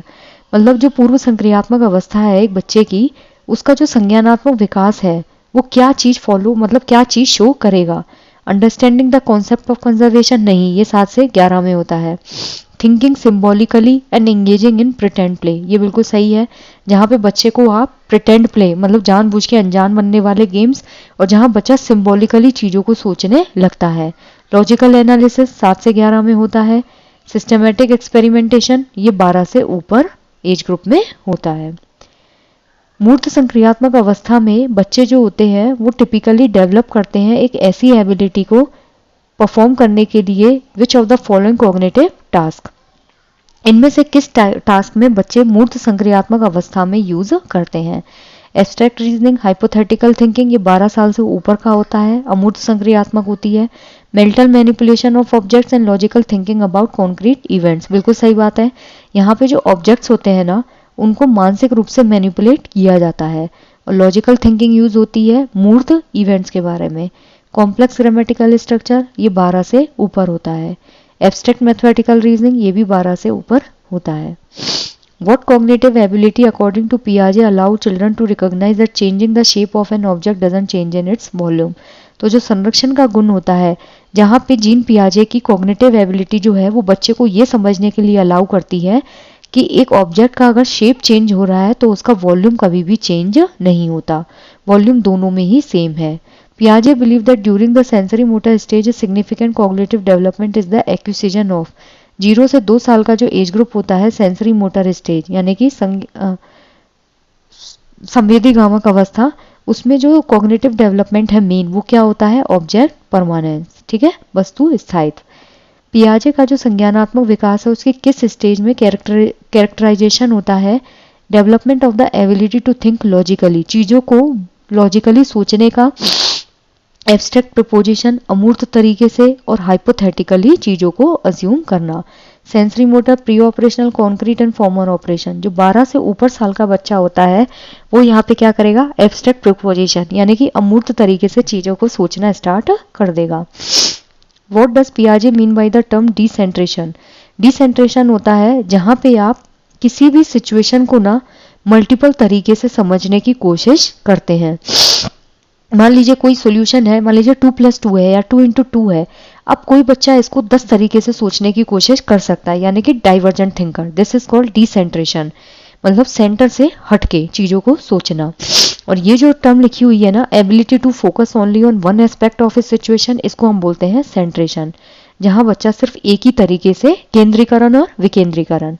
मतलब जो पूर्व संक्रियात्मक अवस्था है एक बच्चे की, उसका जो संज्ञानात्मक विकास है वो क्या चीज फॉलो, मतलब क्या चीज शो करेगा। Understanding the concept of conservation नहीं, ये 7 से 11 में होता है। Thinking symbolically and engaging in pretend play, ये बिल्कुल सही है, जहाँ पे बच्चे को आप प्रिटेंड प्ले मतलब जानबूझ के अनजान बनने वाले गेम्स, और जहाँ बच्चा सिम्बॉलिकली चीज़ों को सोचने लगता है। लॉजिकल एनालिसिस 7 से 11 में होता है। सिस्टमेटिक एक्सपेरिमेंटेशन ये 12 से ऊपर एज ग्रुप में होता है। मूर्त संक्रियात्मक अवस्था में बच्चे जो होते हैं वो टिपिकली डेवलप करते हैं एक ऐसी एबिलिटी को परफॉर्म करने के लिए विच of the following cognitive task, इनमें से किस टास्क में बच्चे मूर्त संक्रियात्मक अवस्था में यूज करते हैं। एब्स्ट्रैक्ट रीजनिंग, हाइपोथेटिकल थिंकिंग ये 12 साल से ऊपर का होता है, अमूर्त संक्रियात्मक होती है। Mental manipulation of objects and logical thinking about concrete events, बिल्कुल सही बात है, यहाँ पे जो ऑब्जेक्ट्स होते हैं ना उनको मानसिक रूप से मैनिपुलेट किया जाता है, और लॉजिकल थिंकिंग यूज होती है मूर्त इवेंट्स के बारे में। कॉम्प्लेक्स ग्रामेटिकल स्ट्रक्चर ये 12 से ऊपर होता है। एब्स्ट्रैक्ट मैथमेटिकल रीजनिंग ये भी 12 से ऊपर होता है। What cognitive ability according to Piaget allow children to recognize that changing the shape of an object doesn't change in its volume? तो जो संरक्षण का गुण होता है, जहाँ पे जीन पियाजे की कॉग्निटिव एबिलिटी जो है वो बच्चे को ये समझने के लिए अलाउ करती है कि एक ऑब्जेक्ट का अगर शेप चेंज हो रहा है तो उसका वॉल्यूम कभी भी चेंज नहीं होता, वॉल्यूम दोनों में ही सेम है। Piaget believed that during the sensory motor stage a significant cognitive development is the acquisition of 0 से 2 साल का जो एज ग्रुप होता है सेंसरी मोटर स्टेज यानी कि संवेदीगामक अवस्था, उसमें जो कॉग्निटिव डेवलपमेंट है मेन वो क्या होता है, ऑब्जेक्ट परमानेंस, ठीक है, वस्तु स्थायित्व। पियाजे का जो संज्ञानात्मक विकास है उसके किस स्टेज में कैरेक्टराइजेशन होता है, development of the ability to think logically, चीजों को लॉजिकली सोचने का, एब्स्ट्रैक्ट प्रपोजिशन अमूर्त तरीके से, और हाइपोथेटिकली चीजों को अज्यूम करना। Sensory motor pre operational concrete and farmer operation, जो 12 से ऊपर साल का बच्चा होता है वो यहाँ पे क्या करेगा, एब्स्ट्रैक्ट प्रपोजिशन यानी कि अमूर्त तरीके से चीजों को सोचना स्टार्ट कर देगा। व्हाट डज पियाजे mean by the term decentration? Decentration होता है जहां पे आप किसी भी सिचुएशन को ना मल्टीपल तरीके से समझने की कोशिश करते हैं। मान लीजिए कोई सॉल्यूशन है, मान लीजिए 2+2 है या 2×2 है, अब कोई बच्चा इसको 10 तरीके से सोचने की कोशिश कर सकता है यानी कि divergent thinker. This is called decentration, मतलब सेंटर से हटके चीजों को सोचना। और ये जो टर्म लिखी हुई है ना, ability to focus only on one aspect of a situation, इसको हम बोलते हैं सेंट्रेशन, जहां बच्चा सिर्फ एक ही तरीके से केंद्रीकरण और विकेंद्रीकरण।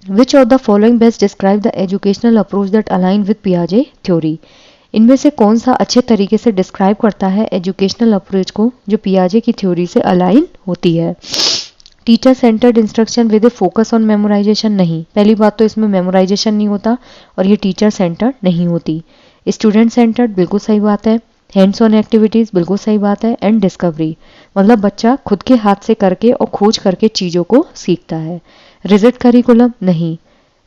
Which of the following best describe the educational approach that align with पियाजे थ्योरी? इनमें से कौन सा अच्छे तरीके से डिस्क्राइब करता है एजुकेशनल अप्रोच को जो पियाजे की थ्योरी से अलाइन होती है? Teacher centred instruction with A focus on memorisation नहीं, पहली बात तो इसमें मेमोराइजेशन नहीं होता और ये टीचर सेंटर्ड नहीं होती। स्टूडेंट सेंटर्ड बिल्कुल सही बात है। हैंड्स ऑन एक्टिविटीज बिल्कुल सही बात है। एंड डिस्कवरी मतलब बच्चा खुद के हाथ से करके और खोज करके चीजों को सीखता है। रिजिड करिकुलम नहीं।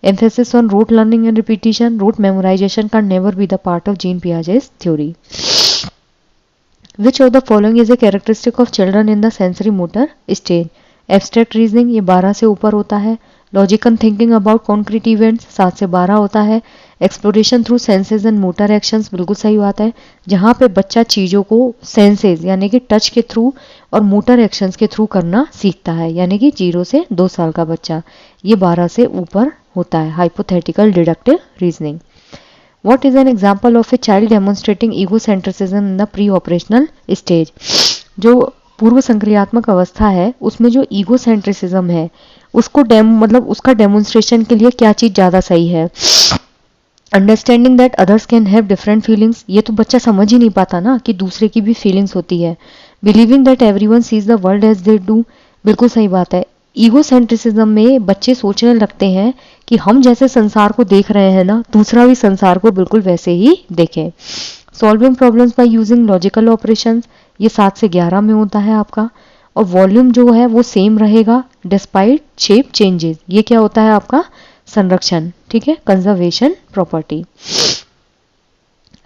Emphasis on rote learning and repetition, rote memorization can never be the part of Jean Piaget's theory. Which of the following is a characteristic of children in the sensory motor stage? Abstract reasoning ये 12 से ऊपर होता है। Logical thinking about concrete events 7 से 12 होता है। Exploration through senses and motor actions बिल्कुल सही बात है, जहां पे बच्चा चीजों को सेंसेस यानी कि टच के थ्रू और मोटर एक्शंस के थ्रू करना सीखता है, यानी कि 0 से 2 साल का बच्चा, ये 12 से ऊपर होता है। Hypothetical deductive reasoning. What is an example of a child demonstrating egocentricism in the pre-operational stage? जो पूर्व संक्रियात्मक अवस्था है उसमें जो ईगोसेंट्रिसिज्म है उसको मतलब उसका डेमोन्स्ट्रेशन के लिए क्या चीज ज्यादा सही है। Understanding that others can have different feelings, ये तो बच्चा समझ ही नहीं पाता ना कि दूसरे की भी फीलिंग्स होती है। Believing that everyone sees the world as they do, बिल्कुल सही बात है। ईगोसेंट्रिसिज्म में बच्चे सोचने लगते हैं कि हम जैसे संसार को देख रहे हैं ना दूसरा भी संसार को बिल्कुल वैसे ही देखे। Solving problems by using logical operations, ये 7 से 11 में होता है आपका। और वॉल्यूम जो है वो सेम रहेगा डिस्पाइट शेप चेंजेस, ये क्या होता है आपका संरक्षण, ठीक है, conservation property.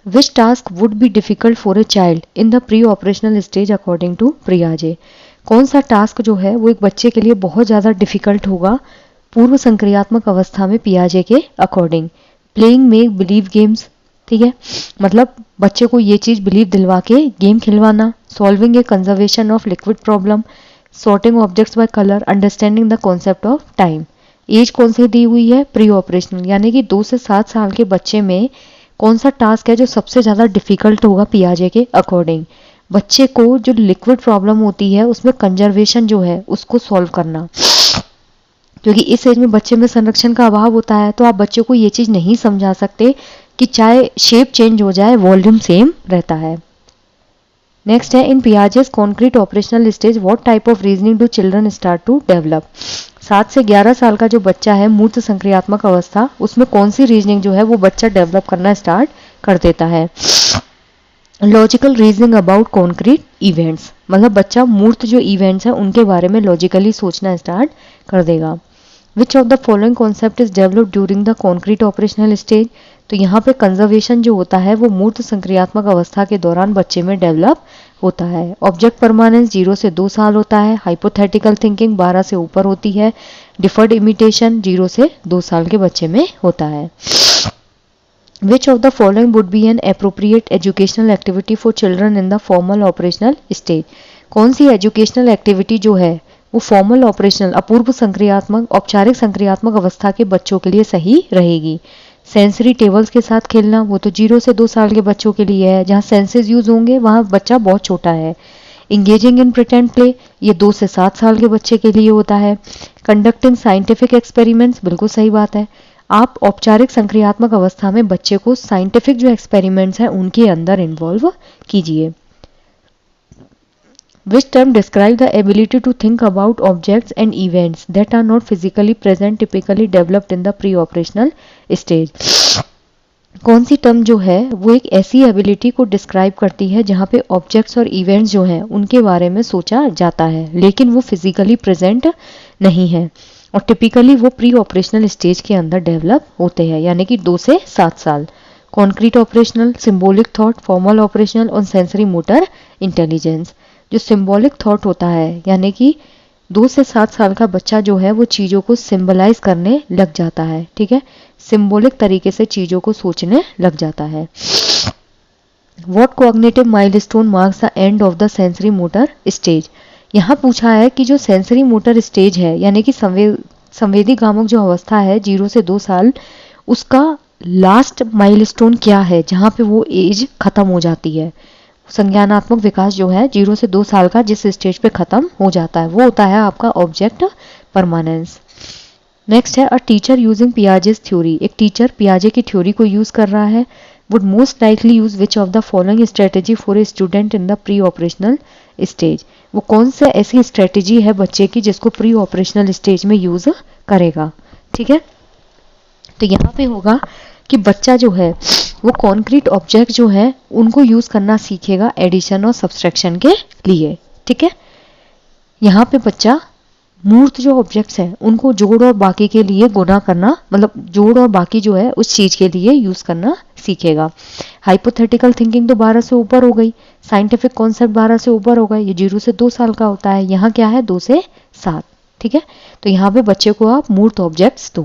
Which task would be difficult for a child in the pre operational stage according to पियाजे, कौन सा टास्क जो है वो एक बच्चे के लिए बहुत ज़्यादा डिफिकल्ट होगा पूर्व संक्रियात्मक अवस्था में पियाजे के according. Playing make believe games, ठीक है, मतलब बच्चे को ये चीज बिलीव दिलवा के गेम खिलवाना। Solving a conservation of liquid problem, sorting objects by colour, understanding the concept of time. एज कौन सी दी हुई है, प्री ऑपरेशनल, यानी कि 2 से 7 साल के बच्चे में कौन सा टास्क है जो सबसे ज्यादा डिफिकल्ट होगा पियाजे के अकॉर्डिंग। बच्चे को जो लिक्विड प्रॉब्लम होती है उसमें कंजर्वेशन जो है उसको सॉल्व करना, क्योंकि इस एज में बच्चे में संरक्षण का अभाव होता है तो आप बच्चे को ये चीज नहीं समझा सकते कि चाहे शेप चेंज हो जाए वॉल्यूम सेम रहता है। नेक्स्ट है in Piaget's concrete operational stage what type of reasoning do children start to develop. 7 से 11 साल का जो बच्चा है मूर्त संक्रियात्मक अवस्था उसमें कौन सी रीजनिंग जो है वो बच्चा डेवलप करना स्टार्ट कर देता है। Logical reasoning about concrete events, मतलब बच्चा मूर्त जो इवेंट्स है उनके बारे में लॉजिकली सोचना स्टार्ट कर देगा। विच of the following concept is developed during the concrete operational stage, तो यहाँ पे कंजर्वेशन जो होता है वो मूर्त संक्रियात्मक अवस्था के दौरान बच्चे में डेवलप होता है। ऑब्जेक्ट परमानेंस 0 से 2 साल होता है। हाइपोथेटिकल थिंकिंग 12 से ऊपर होती है। डिफर्ड इमिटेशन 0 से 2 साल के बच्चे में होता है। Which of the following would be an appropriate educational activity for children in the formal operational stage? कौन सी एजुकेशनल एक्टिविटी जो है वो फॉर्मल ऑपरेशनल अपूर्व संक्रियात्मक औपचारिक संक्रियात्मक अवस्था के बच्चों के लिए सही रहेगी। सेंसरी टेबल्स के साथ खेलना वो तो 0 से 2 साल के बच्चों के लिए है, जहाँ सेंसेस यूज होंगे वहाँ बच्चा बहुत छोटा है। इंगेजिंग इन प्रिटेंड प्ले ये 2 से 7 साल के बच्चे के लिए होता है। कंडक्टिंग साइंटिफिक एक्सपेरिमेंट्स बिल्कुल सही बात है, आप औपचारिक संक्रियात्मक अवस्था में बच्चे को साइंटिफिक जो एक्सपेरिमेंट्स हैं उनके अंदर इन्वॉल्व कीजिए। Which term describe the ability to think about objects and events that are not physically present typically developed in the pre-operational stage? कौन सी टर्म जो है वो एक ऐसी एबिलिटी को डिस्क्राइब करती है जहाँ पे ऑब्जेक्ट्स और इवेंट्स जो हैं उनके बारे में सोचा जाता है लेकिन वो फिजिकली प्रेजेंट नहीं है और टिपिकली वो प्री ऑपरेशनल स्टेज के अंदर डेवलप होते हैं, यानी कि 2 से 7 साल। Concrete operational, symbolic thought, formal operational और सेंसरी मोटर इंटेलिजेंस। जो सिंबॉलिक थॉट होता है यानी कि 2 से 7 साल का बच्चा जो है वो चीज़ों को सिंबलाइज करने लग जाता है, ठीक है, सिंबॉलिक तरीके से चीज़ों को सोचने लग जाता है। What cognitive milestone marks the end of the sensory motor stage. यहाँ पूछा है कि जो सेंसरी मोटर स्टेज है यानी कि संवेदी कामुक जो अवस्था है 0 से 2 साल उसका लास्ट माइलस्टोन क्या है जहाँ पे वो एज खत्म हो जाती है। संज्ञानात्मक विकास जो है 0 से 2 साल का जिस स्टेज पे खत्म हो जाता है वो होता है आपका ऑब्जेक्ट परमानेंस। नेक्स्ट है a teacher using Piaget's theory, एक टीचर पियाजे की थ्योरी को यूज कर रहा है। Would most likely use which of the following strategy for a student in the pre operational stage, वो कौन सा ऐसी स्ट्रेटेजी है बच्चे की जिसको प्री ऑपरेशनल स्टेज में यूज करेगा, ठीक है। तो यहाँ पे होगा कि बच्चा जो है वो कॉन्क्रीट ऑब्जेक्ट जो है उनको यूज करना सीखेगा एडिशन और सब्सट्रैक्शन के लिए, ठीक है। यहाँ पे बच्चा मूर्त जो ऑब्जेक्ट्स हैं उनको जोड़ और बाकी के लिए गुना करना, मतलब जोड़ और बाकी जो है उस चीज के लिए यूज करना सीखेगा। हाइपोथेटिकल थिंकिंग तो 12 से ऊपर हो गई, साइंटिफिक कॉन्सेप्ट 12 से ऊपर हो गए, ये 0 से 2 साल का होता है, यहाँ क्या है 2 से 7, ठीक है। तो यहाँ पे बच्चे को आप मूर्त ऑब्जेक्ट्स दो।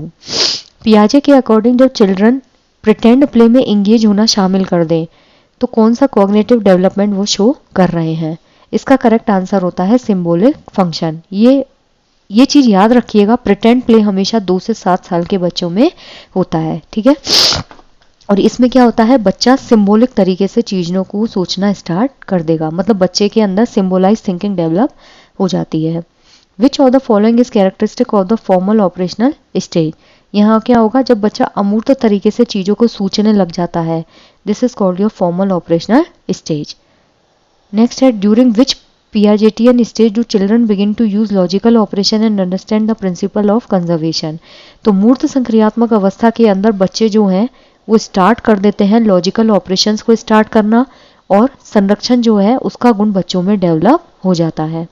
पियाजे के अकॉर्डिंग जब चिल्ड्रन प्रिटेंड प्ले में एंगेज होना शामिल कर दें तो कौन सा कॉग्निटिव डेवलपमेंट वो शो कर रहे हैं। इसका करेक्ट आंसर होता है सिंबॉलिक फंक्शन। ये चीज याद रखिएगा, प्रिटेंड प्ले हमेशा 2 से 7 साल के बच्चों में होता है, ठीक है। और इसमें क्या होता है, बच्चा सिंबॉलिक तरीके से चीज़ों को सोचना स्टार्ट कर देगा, मतलब बच्चे के अंदर सिंबोलाइज थिंकिंग डेवलप हो जाती है। Which of the following is characteristic of the formal operational stage. यहाँ क्या होगा, जब बच्चा अमूर्त तरीके से चीज़ों को सोचने लग जाता है, this is called your formal operational stage. Next है, during which Piagetian stage do children begin to use logical operation and understand the principle of conservation। तो मूर्त संक्रियात्मक अवस्था के अंदर बच्चे जो हैं वो स्टार्ट कर देते हैं लॉजिकल ऑपरेशंस को स्टार्ट करना, और संरक्षण जो है उसका गुण बच्चों में डेवलप हो जाता है।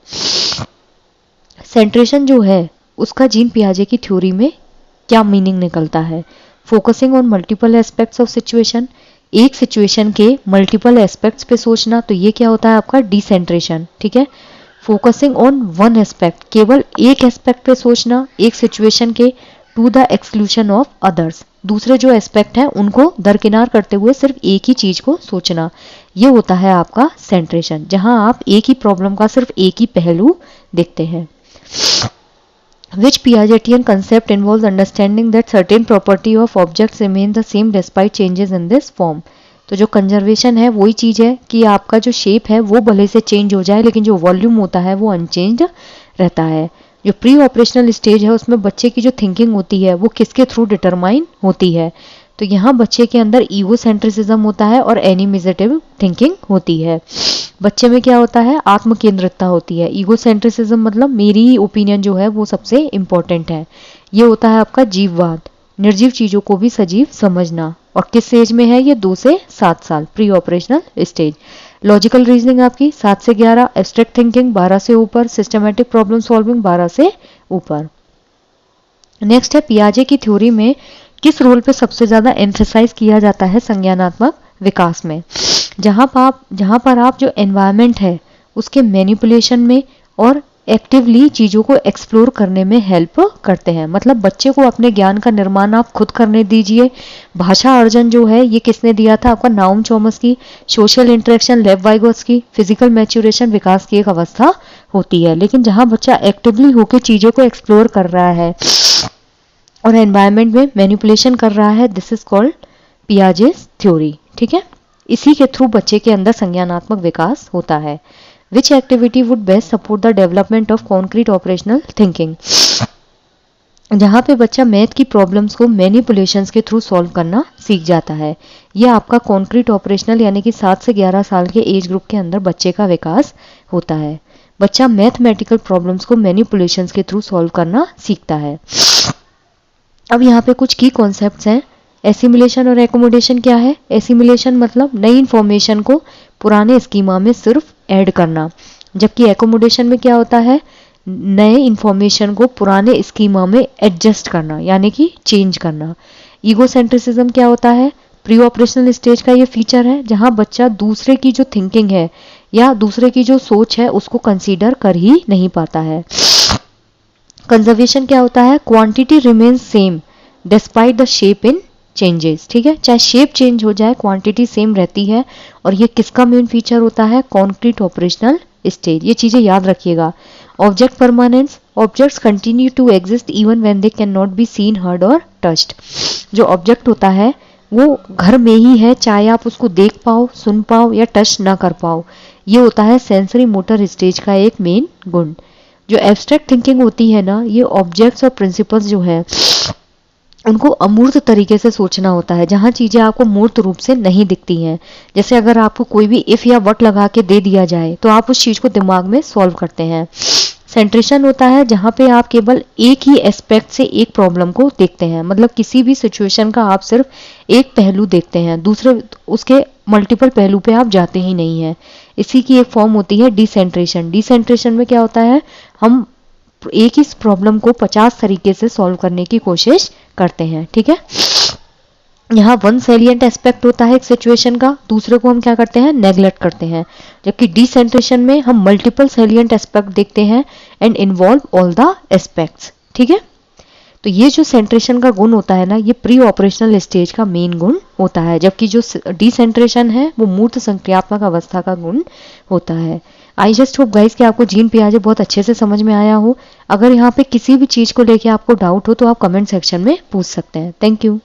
सेंट्रेशन जो है उसका जीन पियाजे की थ्योरी में क्या मीनिंग निकलता है, focusing on multiple aspects of situation, एक सिचुएशन के मल्टीपल एस्पेक्ट्स पे सोचना, तो ये क्या होता है आपका डिसेंट्रेशन। ठीक है, फोकसिंग ऑन वन एस्पेक्ट, केवल एक एस्पेक्ट पे सोचना एक सिचुएशन के, to the exclusion of others, दूसरे जो एस्पेक्ट हैं उनको दरकिनार करते हुए सिर्फ एक ही चीज को सोचना, ये होता है आपका सेंट्रेशन, जहां आप एक ही प्रॉब्लम का सिर्फ एक ही पहलू देखते हैं। Which Piagetian concept involves understanding that certain property of objects remain the same despite changes in this form। तो जो कंजर्वेशन है वही चीज है कि आपका जो शेप है वो भले से चेंज हो जाए लेकिन जो वॉल्यूम होता है वो अनचेंज्ड रहता है। जो प्री ऑपरेशनल स्टेज है उसमें बच्चे की जो थिंकिंग होती है वो किसके थ्रू डिटरमाइन होती है, तो यहाँ बच्चे के अंदर ईगोसेंट्रिसिज्म होता है और एनिमिजेटिव थिंकिंग होती है। बच्चे में क्या होता है, आत्म केंद्रितता होती है। ईगोसेंट्रिसिज्म मतलब मेरी ही ओपिनियन जो है वो सबसे इंपॉर्टेंट है। ये होता है आपका जीववाद, निर्जीव चीजों को भी सजीव समझना। और किस एज में है ये, 2 से 7 साल, pre operational stage. Logical reasoning आपकी 7 से 11, एब्स्ट्रैक्ट थिंकिंग 12 से ऊपर, सिस्टमैटिक प्रॉब्लम सॉल्विंग 12 से ऊपर। नेक्स्ट है, पियाजे की थ्योरी में किस रोल पे सबसे ज्यादा एम्फेसाइज किया जाता है संज्ञानात्मक विकास में। जहां पर आप जो एनवायरनमेंट है उसके मैनिपुलेशन में और एक्टिवली चीजों को एक्सप्लोर करने में हेल्प करते हैं। मतलब बच्चे को अपने ज्ञान का निर्माण आप खुद करने दीजिए। भाषा अर्जन जो है ये किसने दिया था आपका, Noam Chomsky. Social interaction Lev Vygotsky. Physical maturation विकास की एक अवस्था होती है। लेकिन जहां बच्चा एक्टिवली होकर चीजों को एक्सप्लोर कर रहा है और एनवायरनमेंट में मैनिपुलेशन कर रहा है, this is called Piaget's theory. ठीक है, इसी के थ्रू बच्चे के अंदर संज्ञानात्मक विकास होता है। Which activity would best support the development of concrete operational thinking. जहां पे बच्चा मैथ की प्रॉब्लम्स को मैनिपुलेशंस के थ्रू सॉल्व करना सीख जाता है। यह आपका कॉन्क्रीट ऑपरेशनल यानी कि 7 से 11 साल के एज ग्रुप के अंदर बच्चे का विकास होता है। बच्चा मैथमेटिकल प्रॉब्लम्स को मैनिपुलेशंस के थ्रू सॉल्व करना सीखता है। अब यहाँ पे कुछ की कॉन्सेप्ट्स हैं। एसिमिलेशन और एकोमोडेशन क्या है, एसिमिलेशन मतलब नई इंफॉर्मेशन को पुराने स्कीमा में सिर्फ ऐड करना, जबकि एकोमोडेशन में क्या होता है, नए इंफॉर्मेशन को पुराने स्कीमा में एडजस्ट करना यानी कि चेंज करना। ईगोसेंट्रिसिज्म क्या होता है, प्री ऑपरेशनल स्टेज का ये फीचर है जहां बच्चा दूसरे की जो थिंकिंग है या दूसरे की जो सोच है उसको कंसीडर कर ही नहीं पाता है। कंजर्वेशन क्या होता है, quantity remains same despite the shape in changes. ठीक है, चाहे शेप चेंज हो जाए क्वांटिटी सेम रहती है। और ये किसका मेन फीचर होता है, कॉन्क्रीट ऑपरेशनल स्टेज। ये चीजें याद रखिएगा। Object permanence, objects continue to exist even when they can not be seen, heard और टच्ड। जो ऑब्जेक्ट होता है वो घर में ही है, चाहे आप उसको देख पाओ, सुन पाओ या टच ना कर पाओ। ये होता है सेंसरी मोटर स्टेज का एक मेन गुण। जो एब्स्ट्रैक्ट थिंकिंग होती है ना, ये ऑब्जेक्ट्स और प्रिंसिपल्स जो है उनको अमूर्त तरीके से सोचना होता है, जहां चीजें आपको मूर्त रूप से नहीं दिखती हैं। जैसे अगर आपको कोई भी इफ या वट लगा के दे दिया जाए तो आप उस चीज को दिमाग में सॉल्व करते हैं। सेंट्रेशन होता है जहां पे आप केवल एक ही एस्पेक्ट से एक प्रॉब्लम को देखते हैं, मतलब किसी भी सिचुएशन का आप सिर्फ एक पहलू देखते हैं, दूसरे उसके मल्टीपल पहलू पे आप जाते ही नहीं हैं। इसी की एक फॉर्म होती है डिसेंट्रेशन। डिसेंट्रेशन में क्या होता है, हम एक ही प्रॉब्लम को 50 तरीके से सॉल्व करने की कोशिश करते हैं। ठीक है, यहाँ वन सैलिएंट एस्पेक्ट होता है एक सिचुएशन का, दूसरे को हम क्या करते हैं, नेग्लेक्ट करते हैं। जबकि डिसेंट्रेशन में हम मल्टीपल सैलिएंट एस्पेक्ट देखते हैं and involve all the aspects. ठीक है, तो ये जो सेंट्रेशन का गुण होता है ना, ये प्री ऑपरेशनल स्टेज का मेन गुण होता है, जबकि जो डिसेंट्रेशन है वो मूर्त संक्रियात्मक अवस्था का गुण होता है। आई जस्ट होप गाइस कि आपको जीन पियाजे बहुत अच्छे से समझ में आया हो। अगर यहाँ पे किसी भी चीज को लेके आपको डाउट हो तो आप कमेंट सेक्शन में पूछ सकते हैं। Thank you.